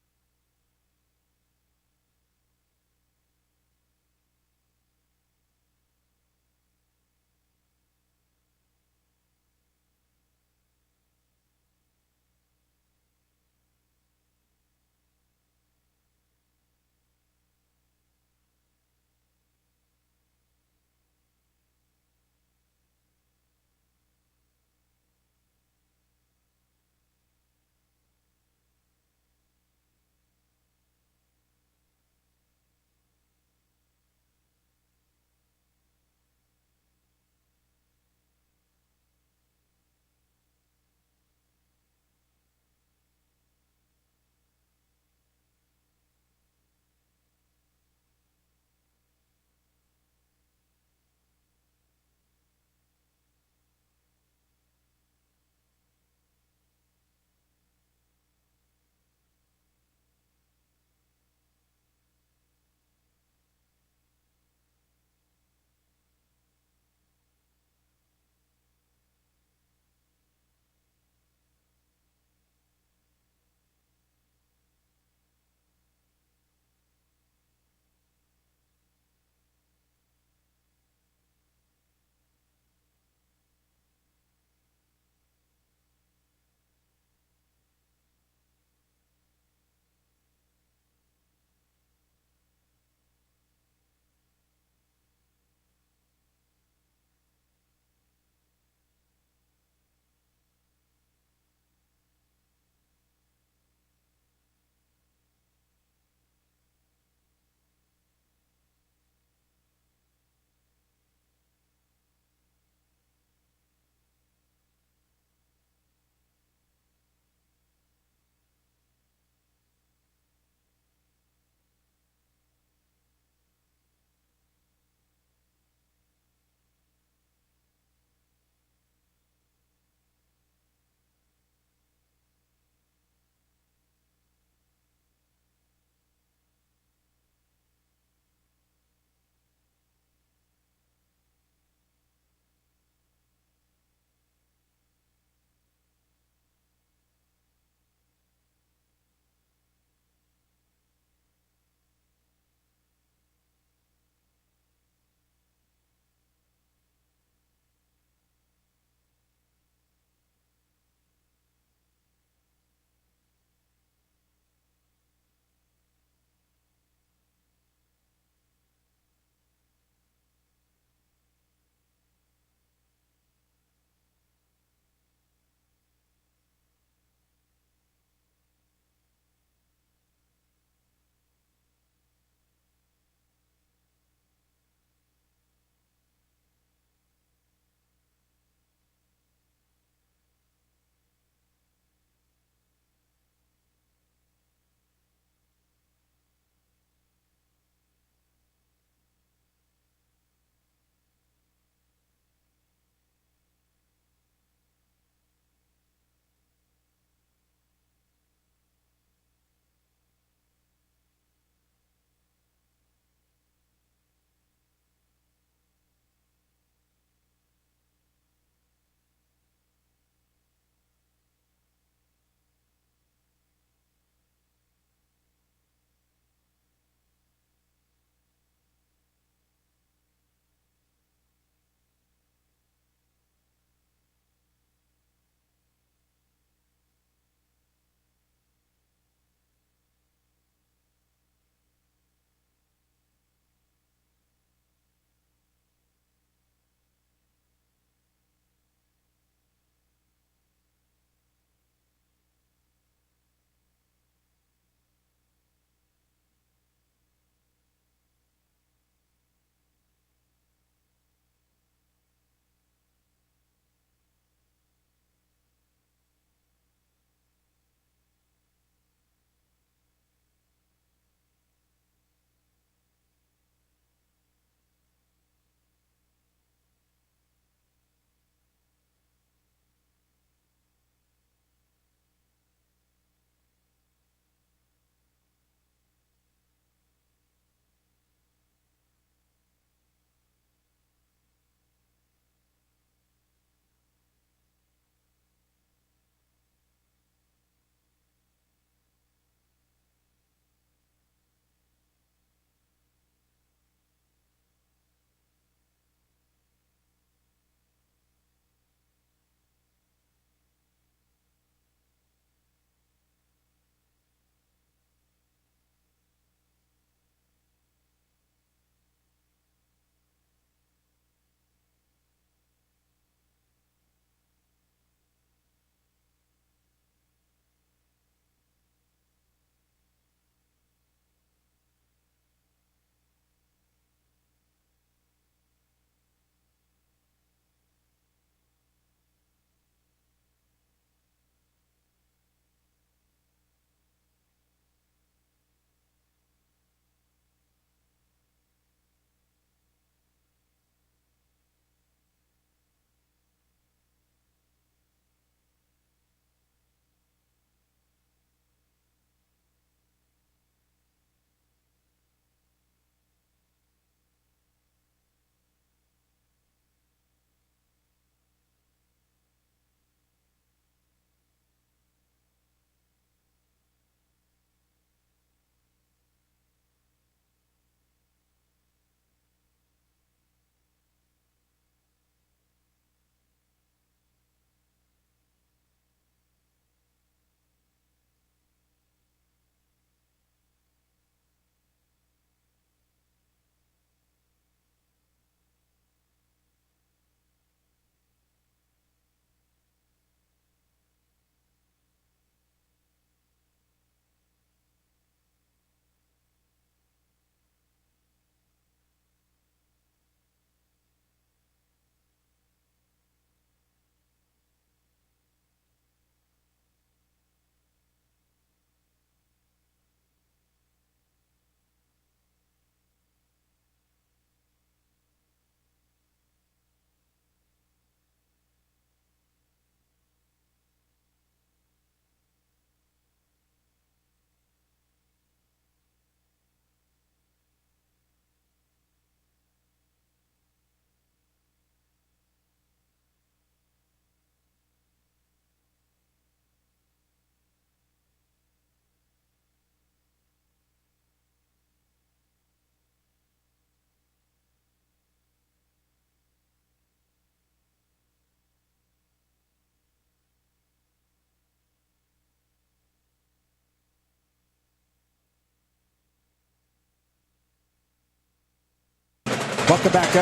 Welcome back to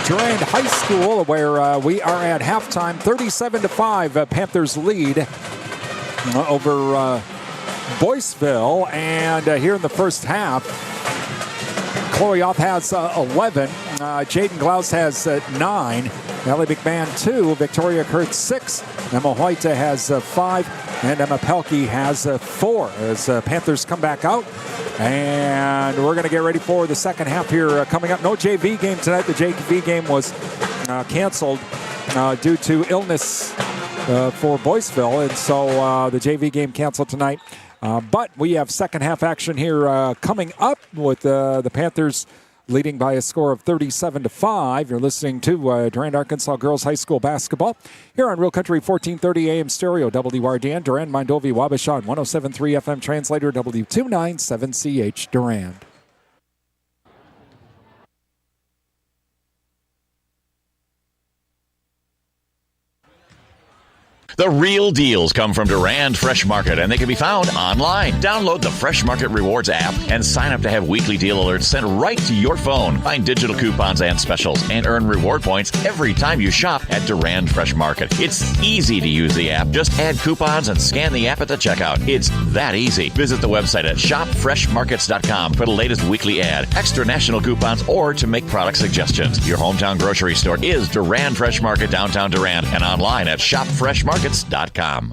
Durand High School, where we are at halftime. 37-5, Panthers lead over Boyceville. And here in the first half, Chloe Oth has 11. Jaden Glaus has 9. Ellie McMahon 2. Victoria Kurtz 6. Emma White has 5. And Emma Pelkey has 4 as Panthers come back out. And we're going to get ready for the second half here coming up. No JV game tonight. The JV game was canceled due to illness for Boyceville. And so the JV game canceled tonight. But we have second half action here coming up with the Panthers leading by a score of 37-5. You're listening to Durand-Arkansaw Girls High School basketball here on Real Country 1430 AM stereo, WRDN, Durand, Mondovi, Wabasha, 107.3 FM translator, W297CH Durand. The real deals come from Durand Fresh Market, and they can be found online. Download the Fresh Market Rewards app and sign up to have weekly deal alerts sent right to your phone. Find digital coupons and specials and earn reward points every time you shop at Durand Fresh Market. It's easy to use the app. Just add coupons and scan the app at the checkout. It's that easy. Visit the website at shopfreshmarkets.com for the latest weekly ad, extra national coupons, or to make product suggestions. Your hometown grocery store is Durand Fresh Market, downtown Durand, and online at shopfreshmarkets.com.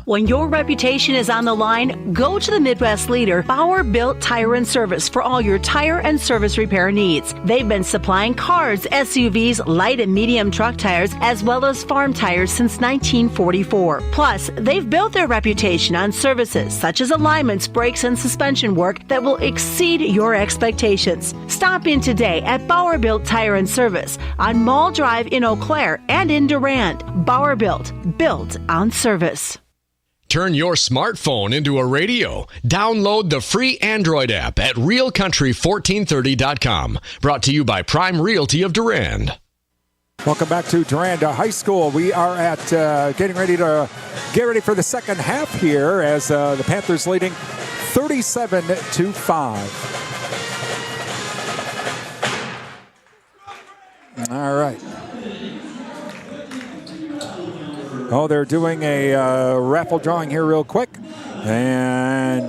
When your reputation is on the line, go to the Midwest leader, Bauer Built Tire and Service, for all your tire and service repair needs. They've been supplying cars, SUVs, light and medium truck tires, as well as farm tires since 1944. Plus, they've built their reputation on services such as alignments, brakes, and suspension work that will exceed your expectations. Stop in today at Bauer Built Tire and Service on Mall Drive in Eau Claire and in Durand. Bauer Built on service. Turn your smartphone into a radio. Download the free Android app at realcountry1430.com. Brought to you by Prime Realty of Durand. Welcome back to Durand High School. We are at getting ready to get ready for the second half here as the Panthers leading 37-5. All right. Oh, they're doing a raffle drawing here real quick. And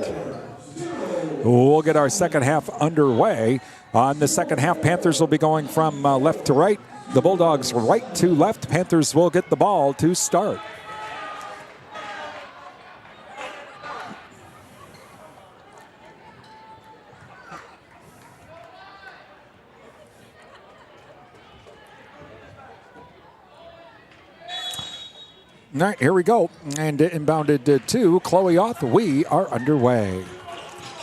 we'll get our second half underway. On the second half, Panthers will be going from left to right. The Bulldogs right to left. Panthers will get the ball to start. All right, here we go. And inbounded to Chloe Oth. We are underway.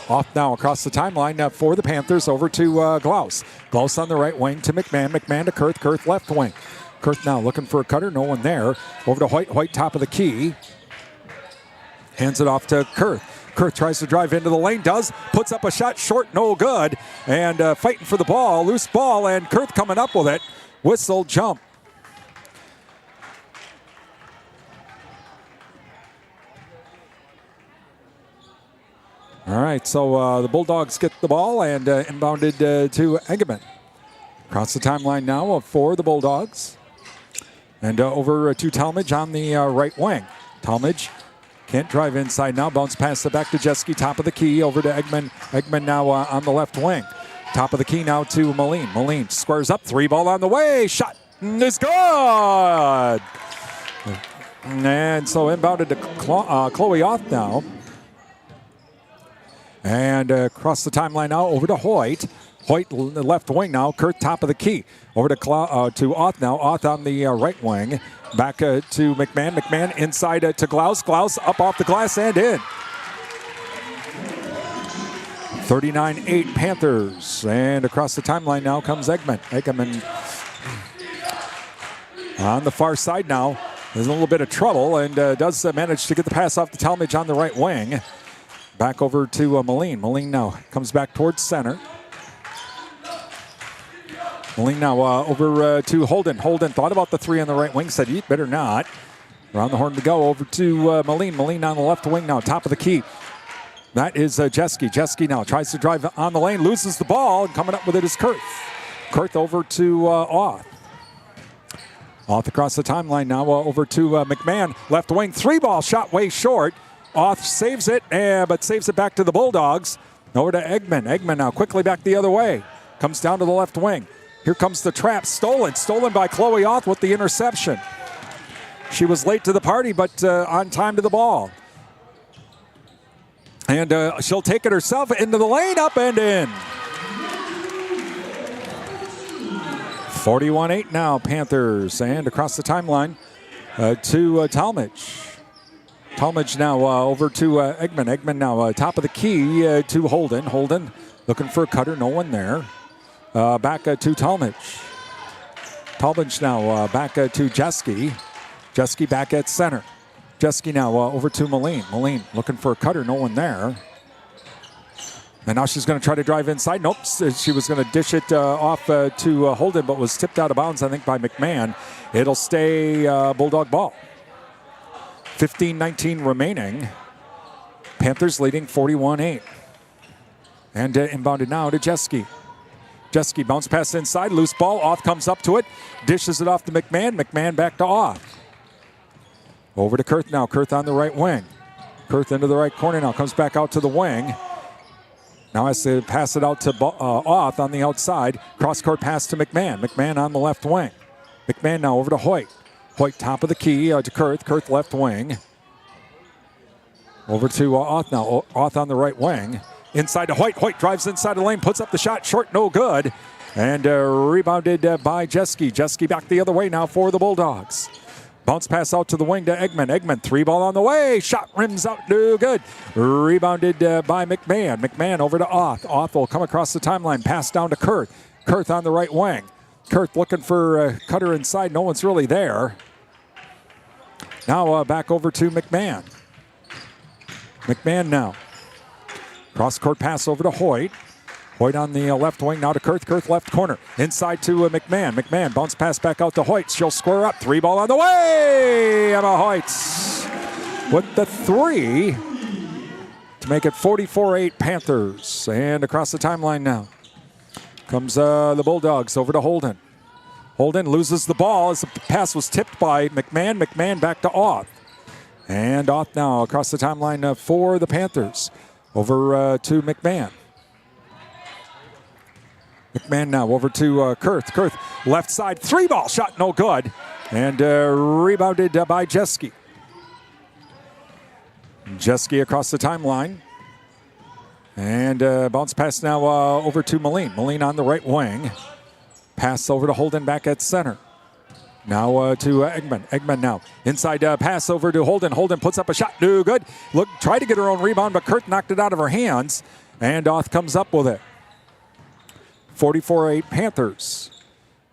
Off now across the timeline for the Panthers over to Glaus. Glaus on the right wing to McMahon. McMahon to Kurth. Kurth left wing. Kurth now looking for a cutter. No one there. Over to White. White top of the key. Hands it off to Kurth. Kurth tries to drive into the lane. Does. Puts up a shot short. No good. And fighting for the ball. Loose ball. And Kurth coming up with it. Whistle jump. All right, so the Bulldogs get the ball and inbounded to Egeman. Across the timeline now for the Bulldogs. And over to Talmadge on the right wing. Talmadge can't drive inside now. Bounce pass it back to Jeske. Top of the key over to Egeman. Egeman now on the left wing. Top of the key now to Moline. Moline squares up. 3 ball on the way. Shot is good. And so inbounded to Chloe Oth now. And across the timeline now over to Hoyt. Hoyt left wing now. Kurth top of the key. Over to Oth now. Oth on the right wing. Back to McMahon. McMahon inside to Glaus. Glaus up off the glass and in. 39-8 Panthers. And across the timeline now comes Egeman. Egeman on the far side now. There's a little bit of trouble and does manage to get the pass off to Talmadge on the right wing. Back over to Moline. Moline now comes back towards center. Moline now over to Holden. Holden thought about the 3 on the right wing. Said, you better not. Around the horn to go. Over to Moline. Moline on the left wing now. Top of the key. That is Jeske. Jeske now tries to drive on the lane, loses the ball, and coming up with it is Kurth. Kurth over to Auth. Auth across the timeline now over to McMahon. Left wing, 3-ball shot way short. Auth saves it, but saves it back to the Bulldogs. Over to Eggman. Eggman now quickly back the other way. Comes down to the left wing. Here comes the trap. Stolen by Chloe Auth with the interception. She was late to the party, but on time to the ball. And she'll take it herself into the lane, up and in. 41-8 now, Panthers. And across the timeline to Talmadge. Talmadge now over to Eggman. Eggman now top of the key to Holden. Holden looking for a cutter, no one there. Back to Talmadge. Talmadge now back to Jeske. Jeske back at center. Jeske now over to Moline. Moline looking for a cutter, no one there. And now she's going to try to drive inside. Nope, she was going to dish it off to Holden, but was tipped out of bounds, I think, by McMahon. It'll stay Bulldog ball. 15-19 remaining. Panthers leading 41-8. And inbounded now to Jeske. Jeske bounce pass inside, loose ball. Auth comes up to it, dishes it off to McMahon. McMahon back to Auth. Over to Kurth now. Kurth on the right wing. Kurth into the right corner now. Comes back out to the wing. Now has to pass it out to Auth on the outside. Cross-court pass to McMahon. McMahon on the left wing. McMahon now over to Hoyt. Hoyt top of the key to Kurth. Kurth left wing. Over to Auth now. Auth on the right wing. Inside to Hoyt. Hoyt drives inside the lane. Puts up the shot. Short, no good. And rebounded by Jeske. Jeske back the other way now for the Bulldogs. Bounce pass out to the wing to Eggman. Eggman, 3-ball on the way. Shot rims out, no good. Rebounded by McMahon. McMahon over to Auth. Auth will come across the timeline. Pass down to Kurth. Kurth on the right wing. Kurth looking for a cutter inside. No one's really there. Now back over to McMahon. McMahon now. Cross-court pass over to Hoyt. Hoyt on the left wing, now to Kurth. Kurth left corner. Inside to McMahon. McMahon bounce pass back out to Hoyt. She'll square up. 3-ball on the way. Emma Hoyt with the 3 to make it 44-8 Panthers. And across the timeline now comes the Bulldogs over to Holden. Holden loses the ball as the pass was tipped by McMahon. McMahon back to Auth. And Auth now across the timeline for the Panthers. Over to McMahon. McMahon now over to Kurth. Kurth left side, 3-ball shot, no good. And rebounded by Jeske. Jeske across the timeline. And bounce pass now over to Moline. Moline on the right wing. Pass over to Holden back at center. Now to Eggman. Eggman now. Inside pass over to Holden. Holden puts up a shot. No good. Look, tried to get her own rebound, but Kurth knocked it out of her hands. And Auth comes up with it. 44-8 Panthers.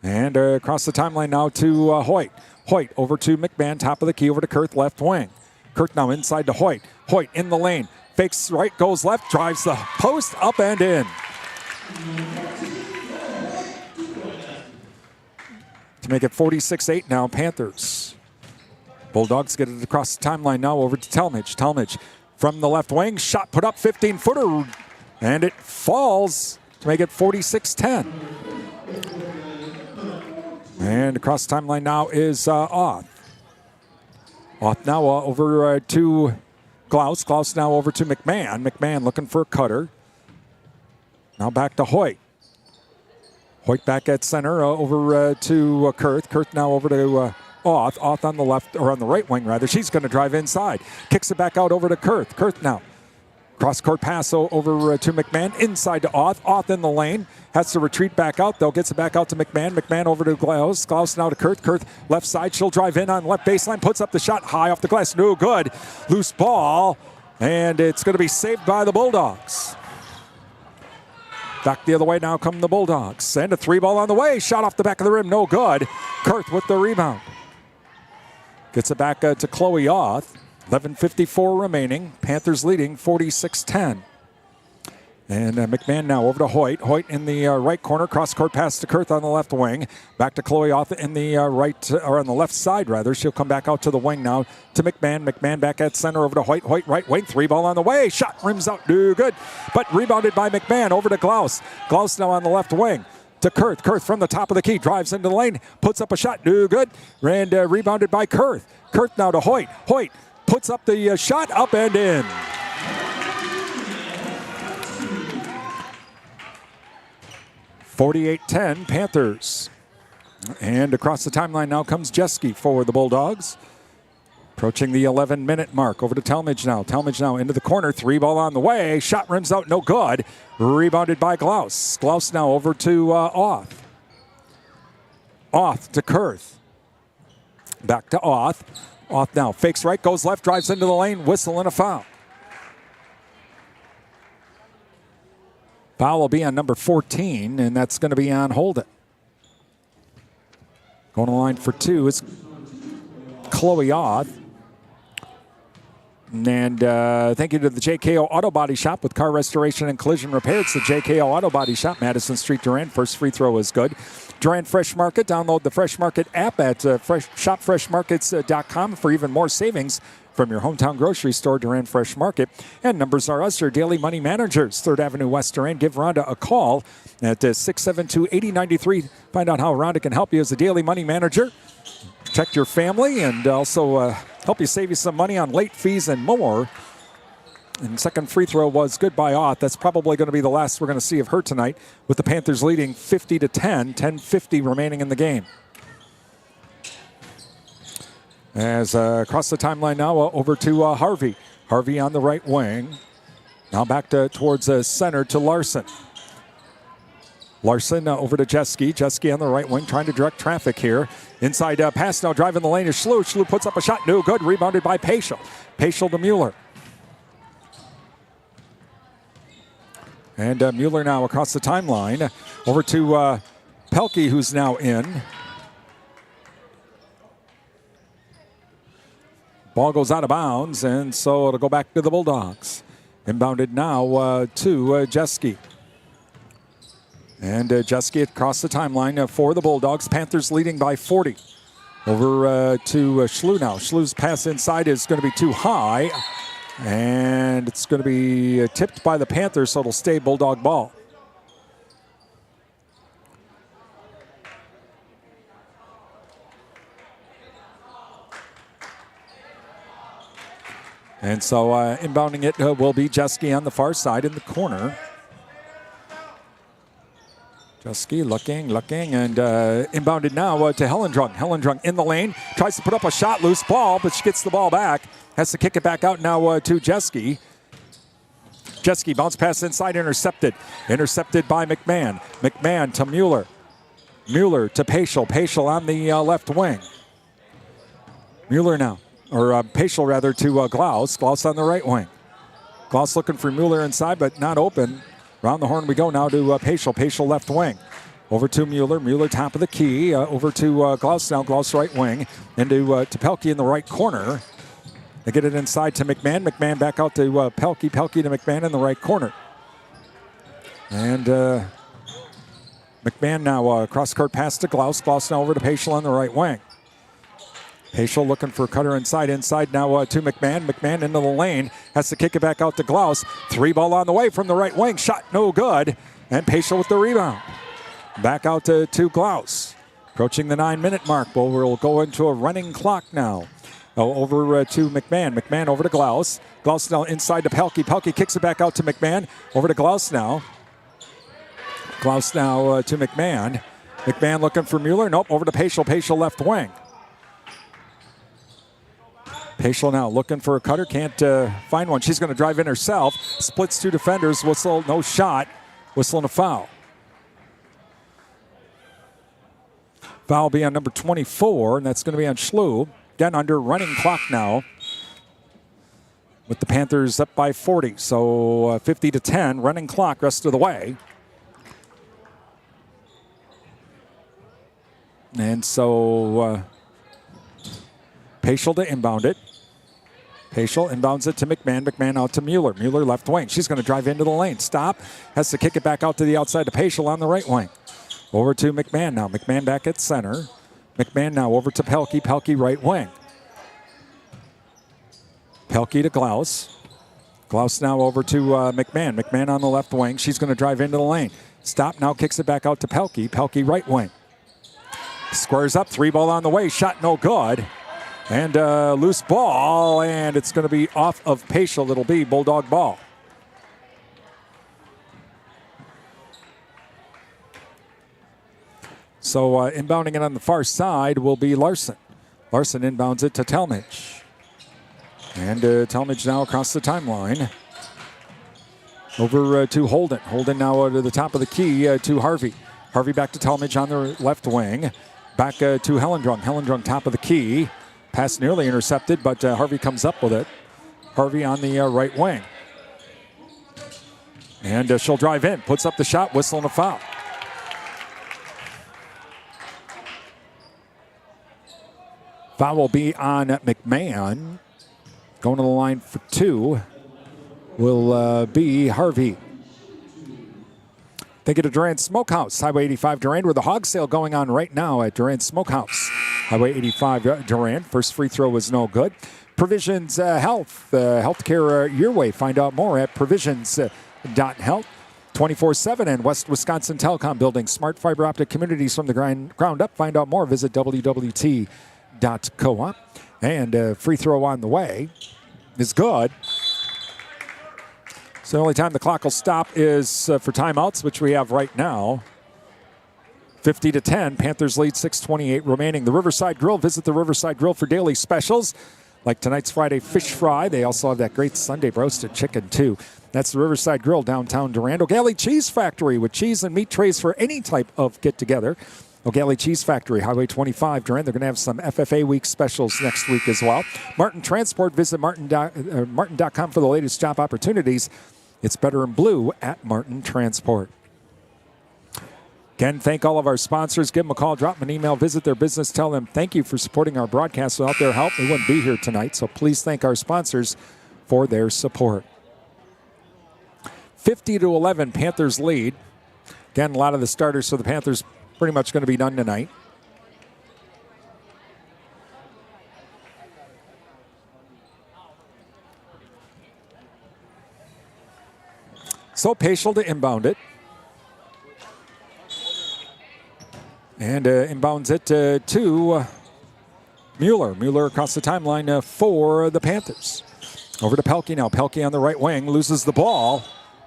And across the timeline now to Hoyt. Hoyt over to McMahon. Top of the key over to Kurth. Left wing. Kurth now inside to Hoyt. Hoyt in the lane. Fakes right, goes left. Drives the post up and in. To make it 46-8 now, Panthers. Bulldogs get it across the timeline now over to Talmadge. Talmadge from the left wing. Shot put up, 15-footer. And it falls to make it 46-10. And across the timeline now is Auth. Auth now over to Klaus. Klaus now over to McMahon. McMahon looking for a cutter. Now back to Hoyt. Hoyt back at center over to Kurth. Kurth now over to Auth. Auth on the left, or on the right wing rather. She's going to drive inside. Kicks it back out over to Kurth. Kurth now. Cross-court pass over to McMahon. Inside to Auth. Auth in the lane. Has to retreat back out, though. Gets it back out to McMahon. McMahon over to Klaus. Klaus now to Kurth. Kurth left side. She'll drive in on left baseline. Puts up the shot high off the glass. No good. Loose ball. And it's going to be saved by the Bulldogs. Back the other way now come the Bulldogs. And a 3-ball on the way. Shot off the back of the rim. No good. Kurth with the rebound. Gets it back to Chloe Auth. 11:54 remaining. Panthers leading 46-10. And McMahon now over to Hoyt. Hoyt in the right corner. Cross-court pass to Kurth on the left wing. Back to Chloe Oth in the or on the left side, rather. She'll come back out to the wing now to McMahon. McMahon back at center over to Hoyt. Hoyt right wing. 3-ball on the way. Shot rims out. No good. But rebounded by McMahon over to Glaus. Glaus now on the left wing to Kurth. Kurth from the top of the key. Drives into the lane. Puts up a shot. No good. And rebounded by Kurth. Kurth now to Hoyt. Hoyt puts up the shot. Up and in. 48-10 Panthers. And across the timeline now comes Jeske for the Bulldogs. Approaching the 11-minute mark. Over to Talmadge now. Talmadge now into the corner. 3-ball on the way. Shot rims out. No good. Rebounded by Glaus. Glaus now over to Oth. Oth to Kurth. Back to Oth. Oth now fakes right. Goes left. Drives into the lane. Whistle and a foul. Foul will be on number 14, and that's going to be on Holden. Going to the line for two is Chloe Oth. And thank you to the JKO Auto Body Shop with car restoration and collision repair. It's the JKO Auto Body Shop, Madison Street, Durand. First free throw is good. Durand Fresh Market. Download the Fresh Market app at shopfreshmarkets.com for even more savings from your hometown grocery store, Durand Fresh Market. And numbers are us, your daily money managers. 3rd Avenue West Durand. Give Rhonda a call at 672-8093. Find out how Rhonda can help you as a daily money manager. Protect your family and also help you save you some money on late fees and more. And second free throw was good by Oth. That's probably going to be the last we're going to see of her tonight, with the Panthers leading 50-10, 10:50 remaining in the game. As across the timeline now, over to Harvey. Harvey on the right wing. Now back towards center to Larson. Larson over to Jeske. Jeske on the right wing trying to direct traffic here. Inside pass now driving the lane is Schlu. Schlu puts up a shot. No good. Rebounded by Paschal. Paschal to Mueller. And Mueller now across the timeline. Over to Pelkey, who's now in. Ball goes out of bounds, and so it'll go back to the Bulldogs. Inbounded now to Jeske. And Jeske across the timeline for the Bulldogs. Panthers leading by 40. Over to Schlu now. Schlu's pass inside is going to be too high. And it's going to be tipped by the Panthers, so it'll stay Bulldog ball. And so inbounding it will be Jeske on the far side in the corner. Jeske looking, and inbounded now to Helendrung. Helendrung in the lane, tries to put up a shot, loose ball, but she gets the ball back. Has to kick it back out now to Jeske. Jeske bounce pass inside, intercepted. Intercepted by McMahon. McMahon to Mueller. Mueller to Paschal. Paschal on the left wing. Mueller now. Or Paschal rather to Glaus. Glaus on the right wing. Glaus looking for Mueller inside, but not open. Around the horn we go now to Paschal. Paschal left wing. Over to Mueller. Mueller top of the key. Over to Glaus now. Glaus right wing. Into to Pelkey in the right corner. They get it inside to McMahon. McMahon back out to Pelkey. Pelkey to McMahon in the right corner. And McMahon now cross-court pass to Glaus. Glaus now over to Paschal on the right wing. Paschal looking for cutter inside. Inside now to McMahon. McMahon into the lane. Has to kick it back out to Glaus. 3-ball on the way from the right wing. Shot no good. And Paschal with the rebound. Back out to Glaus. Approaching the 9-minute mark. But we'll go into a running clock now. Over to McMahon. McMahon over to Glaus. Glaus now inside to Pelkey. Pelkey kicks it back out to McMahon. Over to Glaus now. Glaus now to McMahon. McMahon looking for Mueller. Nope. Over to Paschal. Paschal left wing. Paschal now looking for a cutter. Can't find one. She's going to drive in herself. Splits two defenders. Whistle. No shot. Whistle and a foul. Foul will be on number 24, and that's going to be on Schlu. Again, under running clock now. With the Panthers up by 40. So 50-10. Running clock rest of the way. And so Paschal to inbound it. Paschal inbounds it to McMahon. McMahon out to Mueller. Mueller left wing. She's going to drive into the lane. Stop. Has to kick it back out to the outside to Paschal on the right wing. Over to McMahon now. McMahon back at center. McMahon now over to Pelkey. Pelkey right wing. Pelkey to Klaus. Klaus now over to McMahon. McMahon on the left wing. She's going to drive into the lane. Stop. Now kicks it back out to Pelkey. Pelkey right wing. Squares up. 3-ball on the way. Shot no good. And loose ball. And it's going to be off of Paschal. It'll be Bulldog ball. So inbounding it on the far side will be Larson. Larson inbounds it to Talmadge. And Talmadge now across the timeline. Over to Holden. Holden now to the top of the key to Harvey. Harvey back to Talmadge on the left wing. Back to Hellendrung. Hellendrung top of the key. Pass nearly intercepted, but Harvey comes up with it. Harvey on the right wing. And she'll drive in. Puts up the shot. Whistle and a foul. Foul will be on McMahon. Going to the line for 2 will be Harvey. They get a Durand Smokehouse, Highway 85 Durand, with a hog sale going on right now at Durand Smokehouse. Highway 85 Durand. First free throw was no good. Provisions Health, healthcare your way. Find out more at provisions.health. 24/7 and West Wisconsin Telecom Building. Smart fiber optic communities from the ground up. Find out more. Visit wwt.coop. And free throw on the way is good. So the only time the clock will stop is for timeouts, which we have right now. 50-10. Panthers lead, 6:28 remaining. The Riverside Grill. Visit the Riverside Grill for daily specials. Like tonight's Friday fish fry. They also have that great Sunday roasted chicken, too. That's the Riverside Grill, downtown Durand. O'Galley Cheese Factory with cheese and meat trays for any type of get-together. O'Galley Cheese Factory, Highway 25, Durand. They're going to have some FFA Week specials next week as well. Martin Transport. Visit martin.com for the latest job opportunities. It's better in blue at Martin Transport. Again, thank all of our sponsors. Give them a call, drop them an email, visit their business, tell them thank you for supporting our broadcast. Without their help, we wouldn't be here tonight. So please thank our sponsors for their support. 50-11, Panthers lead. Again, a lot of the starters for the Panthers pretty much going to be done tonight. So Paschal to inbound it. And inbounds it to Mueller. Mueller across the timeline for the Panthers. Over to Pelkey now. Pelkey on the right wing. Loses the ball.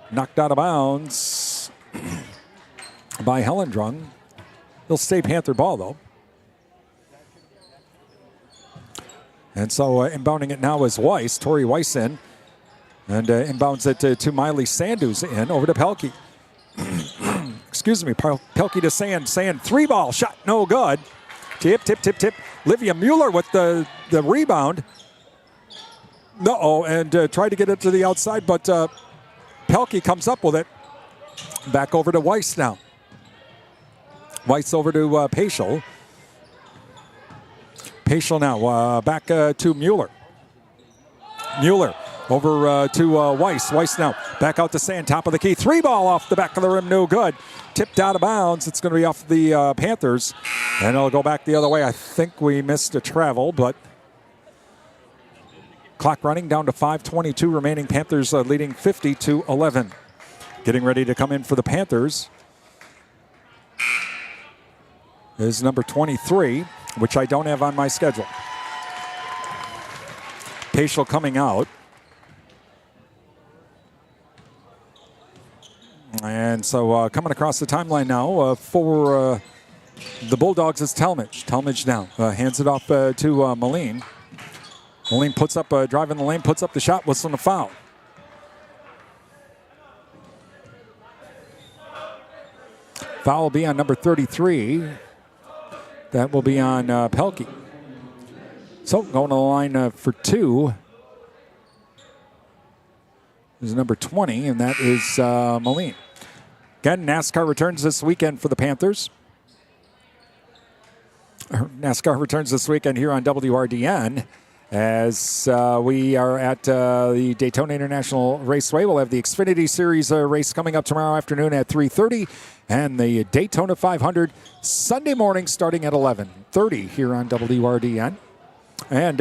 Knocked out of bounds by Hellendrung. He'll stay Panther ball, though. And so inbounding it now is Weiss. Tori Weiss in. And inbounds it to Miley Sandus in. Over to Pelkey. Excuse me. Pelkey to Sand. Sand 3-ball. Shot no good. Tip. Livia Mueller with the rebound. And tried to get it to the outside, but Pelkey comes up with it. Back over to Weiss now. Weiss over to Paschal. Paschal now back to Mueller. Mueller over to Weiss. Weiss now back out to Sand, top of the key. 3-ball off the back of the rim, no good. Tipped out of bounds. It's going to be off the Panthers. And it'll go back the other way. I think we missed a travel, but clock running down to 5:22 remaining. Panthers leading 50-11. Getting ready to come in for the Panthers is number 23, which I don't have on my schedule. Paschal coming out. And so coming across the timeline now for the Bulldogs is Talmadge. Talmadge now hands it off to Moline. Moline puts up a drive in the lane, puts up the shot, whistle and a foul. Foul will be on number 33. That will be on Pelkey. So going to the line for 2 is number 20, and that is Moline. Again, NASCAR returns this weekend for the Panthers. NASCAR returns this weekend here on WRDN As we are at the Daytona International Raceway. We'll have the Xfinity Series race coming up tomorrow afternoon at 3:30, and the Daytona 500 Sunday morning starting at 11:30 here on WRDN. And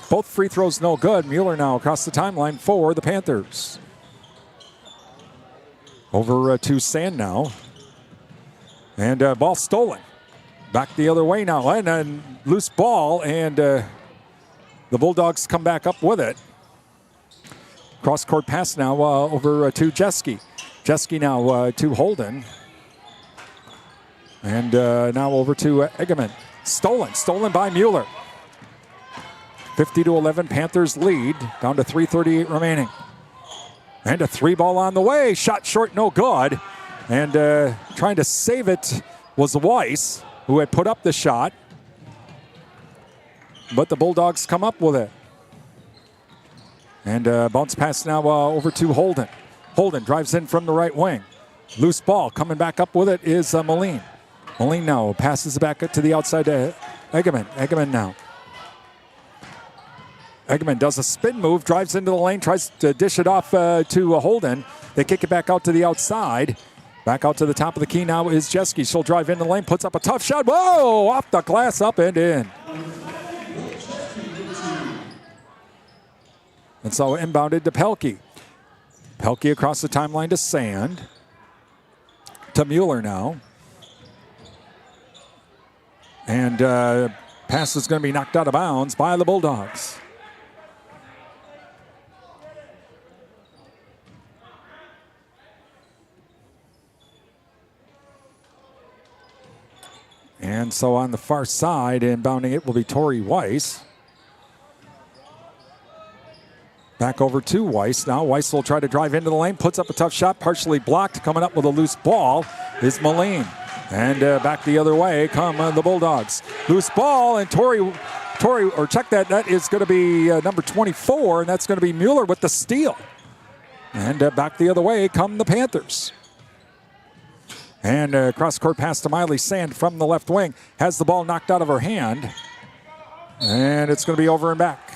both free throws no good. Mueller now across the timeline for the Panthers. Over to Sand now. And ball stolen. Back the other way now. And loose ball, and the Bulldogs come back up with it. Cross-court pass now over to Jeske. Jeske now to Holden. And now over to Egeman. Stolen by Mueller. 50-11, Panthers lead. Down to 3:38 remaining. And a three ball on the way. Shot short, no good. And trying to save it was Weiss, who had put up the shot. But the Bulldogs come up with it. And bounce pass now over to Holden. Holden drives in from the right wing. Loose ball. Coming back up with it is Moline. Moline now passes it back to the outside to Egeman. Egeman now. Egeman does a spin move, drives into the lane, tries to dish it off to Holden. They kick it back out to the outside. Back out to the top of the key now is Jeske. She'll drive into the lane, puts up a tough shot. Whoa! Off the glass, up and in. And so inbounded to Pelkey. Pelkey across the timeline to Sand. To Mueller now. And pass is going to be knocked out of bounds by the Bulldogs. And so on the far side, inbounding it will be Tori Weiss. Back over to Weiss now. Weiss will try to drive into the lane, puts up a tough shot, partially blocked. Coming up with a loose ball is Moline. And back the other way come the Bulldogs. Loose ball, and Tori, or check that, that is going to be number 24, and that's going to be Mueller with the steal. And back the other way come the Panthers. And cross-court pass to Miley Sand from the left wing. Has the ball knocked out of her hand. And it's going to be over and back.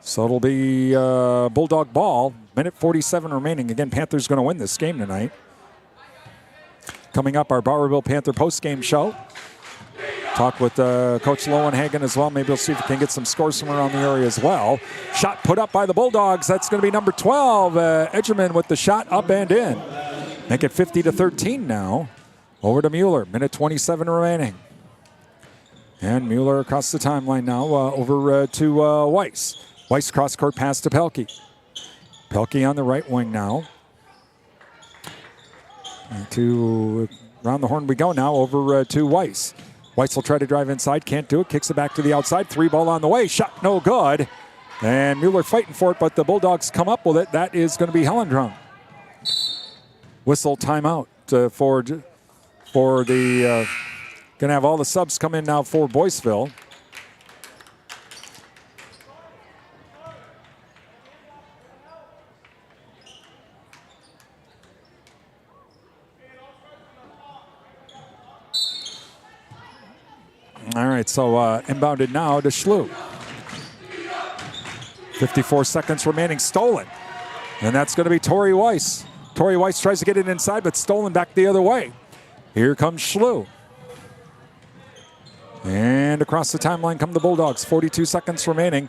So it'll be Bulldog ball. Minute 47 remaining. Again, Panthers going to win this game tonight. Coming up, our Bowerville Panther post-game show. Talk with Coach Lowenhagen as well. Maybe we'll see if we can get some scores from around the area as well. Shot put up by the Bulldogs. That's going to be number 12. Edgerman with the shot up and in. Make it 50-13 now. Over to Mueller. Minute 27 remaining. And Mueller across the timeline now over to Weiss. Weiss cross-court pass to Pelkey. Pelkey on the right wing now. And to around the horn we go now over to Weiss. Weiss will try to drive inside, can't do it, kicks it back to the outside, three ball on the way, shot no good. And Mueller fighting for it, but the Bulldogs come up with it. That is going to be Hellendrum. Whistle timeout for the, going to have all the subs come in now for Boyceville. All right, so inbounded now to Schlu. 54 seconds remaining, stolen. And that's going to be Tori Weiss. Tori Weiss tries to get it inside, but stolen back the other way. Here comes Schlu. And across the timeline come the Bulldogs. 42 seconds remaining.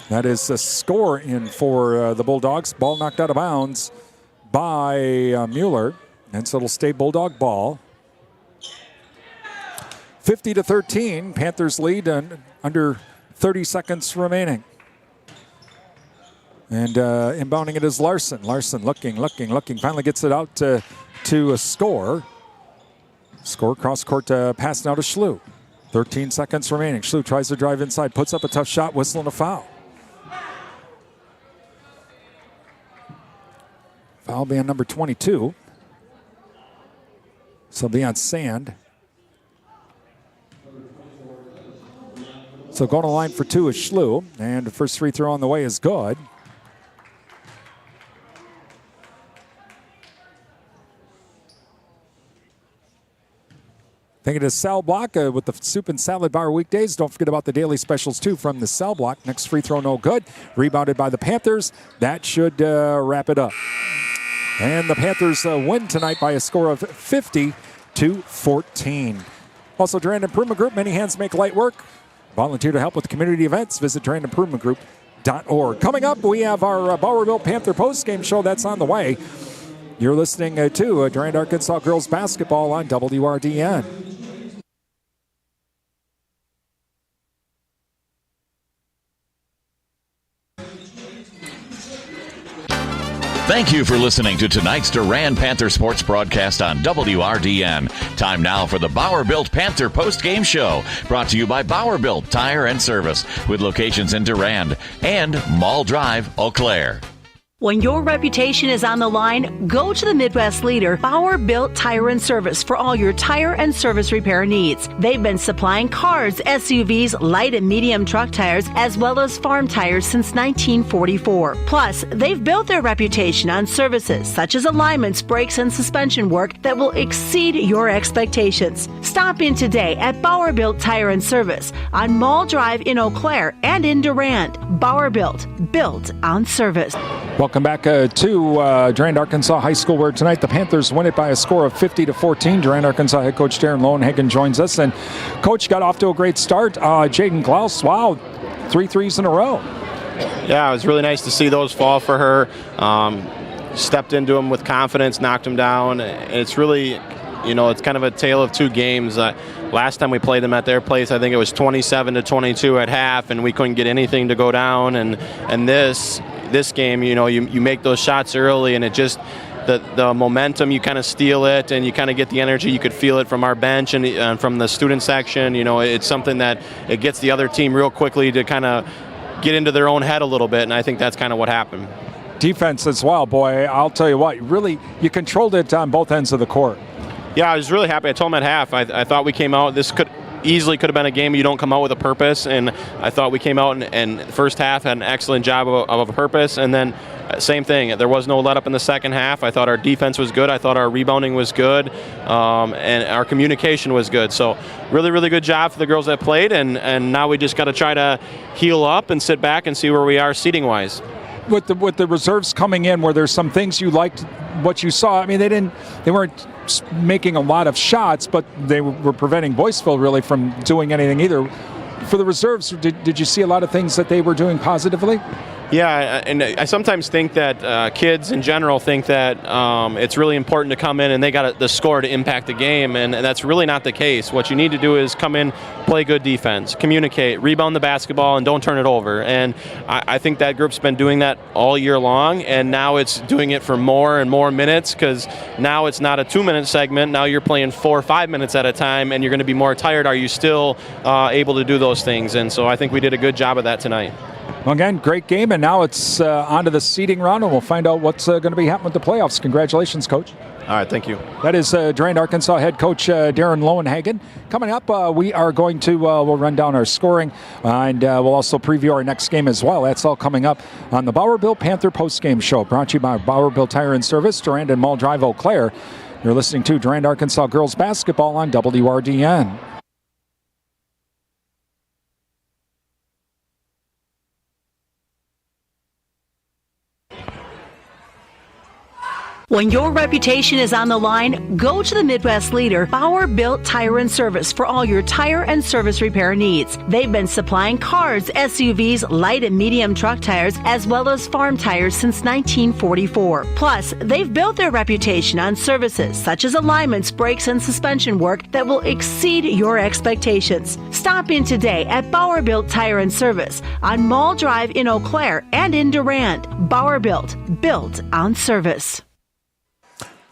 That is a score in for the Bulldogs. Ball knocked out of bounds by Mueller. And so it'll stay Bulldog ball. 50-13, Panthers lead under 30 seconds remaining. And inbounding it is Larson. Larson looking. Finally gets it out to a score. Score cross-court pass now to Schlu. 13 seconds remaining. Schlu tries to drive inside, puts up a tough shot, whistling a foul. Foul be on number 22. So be on Sand. So going to line for two is Schlu, and the first free throw on the way is good. Thank you to Cell Block with the soup and salad bar weekdays. Don't forget about the daily specials, too, from the Cell Block. Next free throw, no good. Rebounded by the Panthers. That should wrap it up. And the Panthers win tonight by a score of 50-14. Also, Durand Improvement Group, many hands make light work. Volunteer to help with community events. Visit durandimprovementgroup.org. Coming up, we have our Bowerville Panther postgame show that's on the way. You're listening to Durand-Arkansaw girls basketball on WRDN. Thank you for listening to tonight's Durand Panther Sports broadcast on WRDN. Time now for the Bowerville Panther postgame show, brought to you by Bowerville Tire and Service, with locations in Durand and Mall Drive, Eau Claire. When your reputation is on the line, go to the Midwest leader, Bauer Built Tire and Service, for all your tire and service repair needs. They've been supplying cars, SUVs, light and medium truck tires, as well as farm tires since 1944. Plus, they've built their reputation on services such as alignments, brakes, and suspension work that will exceed your expectations. Stop in today at Bauer Built Tire and Service on Mall Drive in Eau Claire and in Durand. Bauer Built on service. Welcome back to Durand-Arkansaw High School, where tonight the Panthers win it by a score of 50-14. Durand-Arkansaw head coach Darren Lowenhagen joins us, and coach got off to a great start. Jaden Klaus, wow, 3 threes in a row. Yeah, it was really nice to see those fall for her. Stepped into them with confidence, knocked them down. It's really, it's kind of a tale of two games. Last time we played them at their place, I think it was 27-22 at half, and we couldn't get anything to go down. And this game, you make those shots early, and it just the momentum, you kind of steal it, and you kind of get the energy. You could feel it from our bench and from the student section. It's something that it gets the other team real quickly to kind of get into their own head a little bit, and I think that's kind of what happened. Defense as well, boy. I'll tell you what, really, you controlled it on both ends of the court. Yeah, I was really happy. I told them at half, I thought we came out, this could have been a game you don't come out with a purpose, and I thought we came out and the first half had an excellent job of a purpose, and then same thing. There was no let up in the second half. I thought our defense was good. I thought our rebounding was good, and our communication was good. So really, really good job for the girls that played, and now we just got to try to heal up and sit back and see where we are seating-wise. With the reserves coming in, were there some things you liked what you saw? I mean, they weren't making a lot of shots, but they were preventing Boyceville really from doing anything either. For the reserves, did you see a lot of things that they were doing positively? Yeah, and I sometimes think that kids in general think that it's really important to come in and they got the score to impact the game, and that's really not the case. What you need to do is come in, play good defense, communicate, rebound the basketball, and don't turn it over. And I think that group's been doing that all year long, and now it's doing it for more and more minutes, because now it's not a 2-minute segment. Now you're playing 4 or 5 minutes at a time, and you're going to be more tired. Are you still able to do those things? And so I think we did a good job of that tonight. Well, again, great game, and now it's on to the seeding round, and we'll find out what's going to be happening with the playoffs. Congratulations, Coach. All right, thank you. That is Durand-Arkansaw head coach Darren Lowenhagen. Coming up, we are going to we'll run down our scoring, and we'll also preview our next game as well. That's all coming up on the Bowerville Panther postgame show, brought to you by Bowerville Tire and Service, Durand and Mall Drive, Eau Claire. You're listening to Durand-Arkansaw girls basketball on WRDN. When your reputation is on the line, go to the Midwest leader, Bauer Built Tire and Service, for all your tire and service repair needs. They've been supplying cars, SUVs, light and medium truck tires, as well as farm tires since 1944. Plus, they've built their reputation on services such as alignments, brakes, and suspension work that will exceed your expectations. Stop in today at Bauer Built Tire and Service on Mall Drive in Eau Claire and in Durand. Bauer Built on service.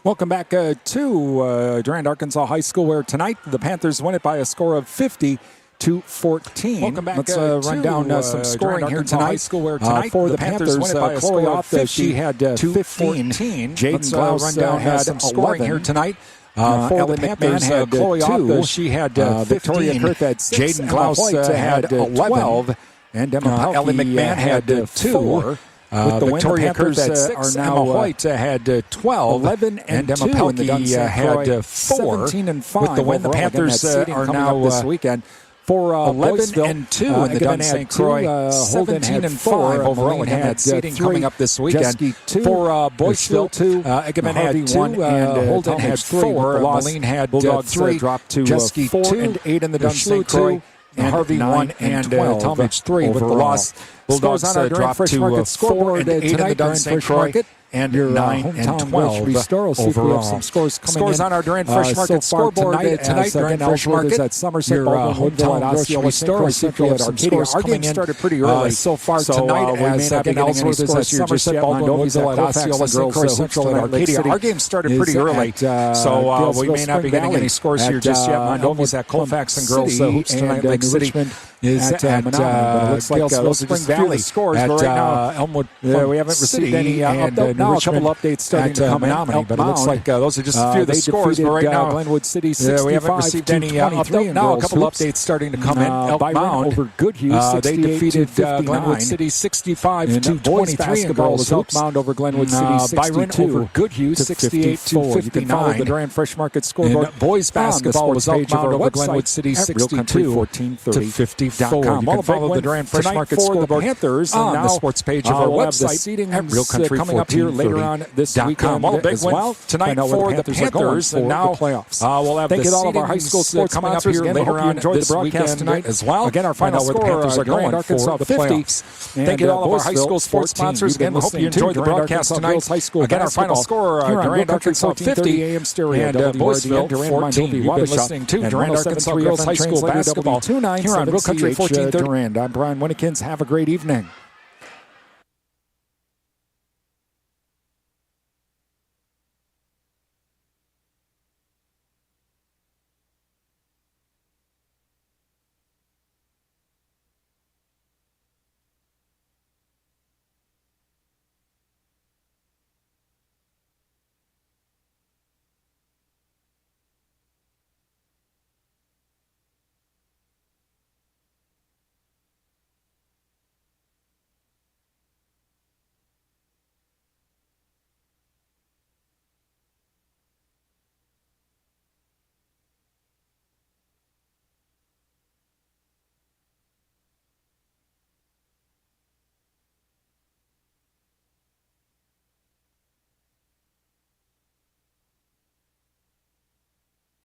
Welcome back to Durand-Arkansaw High School, where tonight the Panthers win it by a score of 50-14. Welcome back. Let's run down some scoring here tonight. High School, where tonight for the Panthers win it by a score of 50. She had 15. Jaden Klaus had some scoring here tonight. For the Panthers had Chloe 2. She had 15. Victoria Kurth had 6. Jaden Klaus had 12. And Emma Ellie McMahon had 2. With the Victoria Panthers had 6. are now Emma Hoyt had 12, 11 and Emma 2 in the Pelkey Dunsink had 4. 17 and 5 with the win, the overall. Panthers Again, are coming now up this weekend. For 11 Boyceville, and 2 in the Agaven Dunsink had Croy, 17 and 4 overall. Again, Had seeding coming up this weekend. Jeske 2, For Boyceville, 2, Agaven had 2, and Holden had 4. Moline had Bulldogs 3. dropped to Jeske 4 2 and 8 in the Dunsink 2, Croy. and Harvey 1 and and 12 Talmadge 3 with the overall. loss. Bulldogs Scores on our Durand dropped Fresh to Market 4 scoreboard and 8 in the tonight, Durand Dunsink Fresh Croy. Market. And Your 9 and hometown 12 grocery store will see if we overall. have some scores coming Scores in. on our Durand Fresh Market so far scoreboard tonight. Durand Fresh Market at Somerset, your Baldwin, Woodville, hometown at grocery Osceola, store. Central, at Arcadia. Our game started pretty early so far so, tonight. we may As not be getting any Ellsworth is scores at here just Somerset, yet. Baldwin, Woodville, at Osceola, Central, at Arcadia. Our game started pretty early, so we may not be getting any scores here just yet. Mondovi's at Colfax and Girls Hoops tonight. Lake City is at Menominee. Looks like those are just a few of the scores. But right now, Elmwood, we haven't received any update. Now a couple updates starting to come Menominee, in. but it looks like those are just a few of the scores. But right now, Glenwood City we haven't received any update. Now a couple updates starting to come in. Elk Mound over Goodhue, they defeated Glenwood City 65 to 23 in girls. Elk Mound over Glenwood City 62 Byron over Goodhue 68 to 59. You can follow the Durand Fresh Market scoreboard. And boys basketball was Elk Mound over Glenwood City 62 to 54. You can follow the Durand Fresh Market scoreboard Panthers on the sports page of our website at Real Country coming up here later on this weekend. Well, a big as win well tonight for the Panthers, and now the playoffs. We'll have Thank the you to all of our high school sports coming up sponsors here later on enjoyed this the broadcast weekend tonight as well. Again, our final where the score, Panthers are going Durand-Arkansaw for the 50. Thank you to all of our high school sports sponsors. Again, hope you enjoyed the broadcast tonight. Again, our final score, Durand-Arkansaw 50 AM stereo, and Boyceville 14. You've been listening to Durand-Arkansaw Girls High School Basketball here on Real Country 1430. Durand. I'm Brian Winnikins. Have a great evening.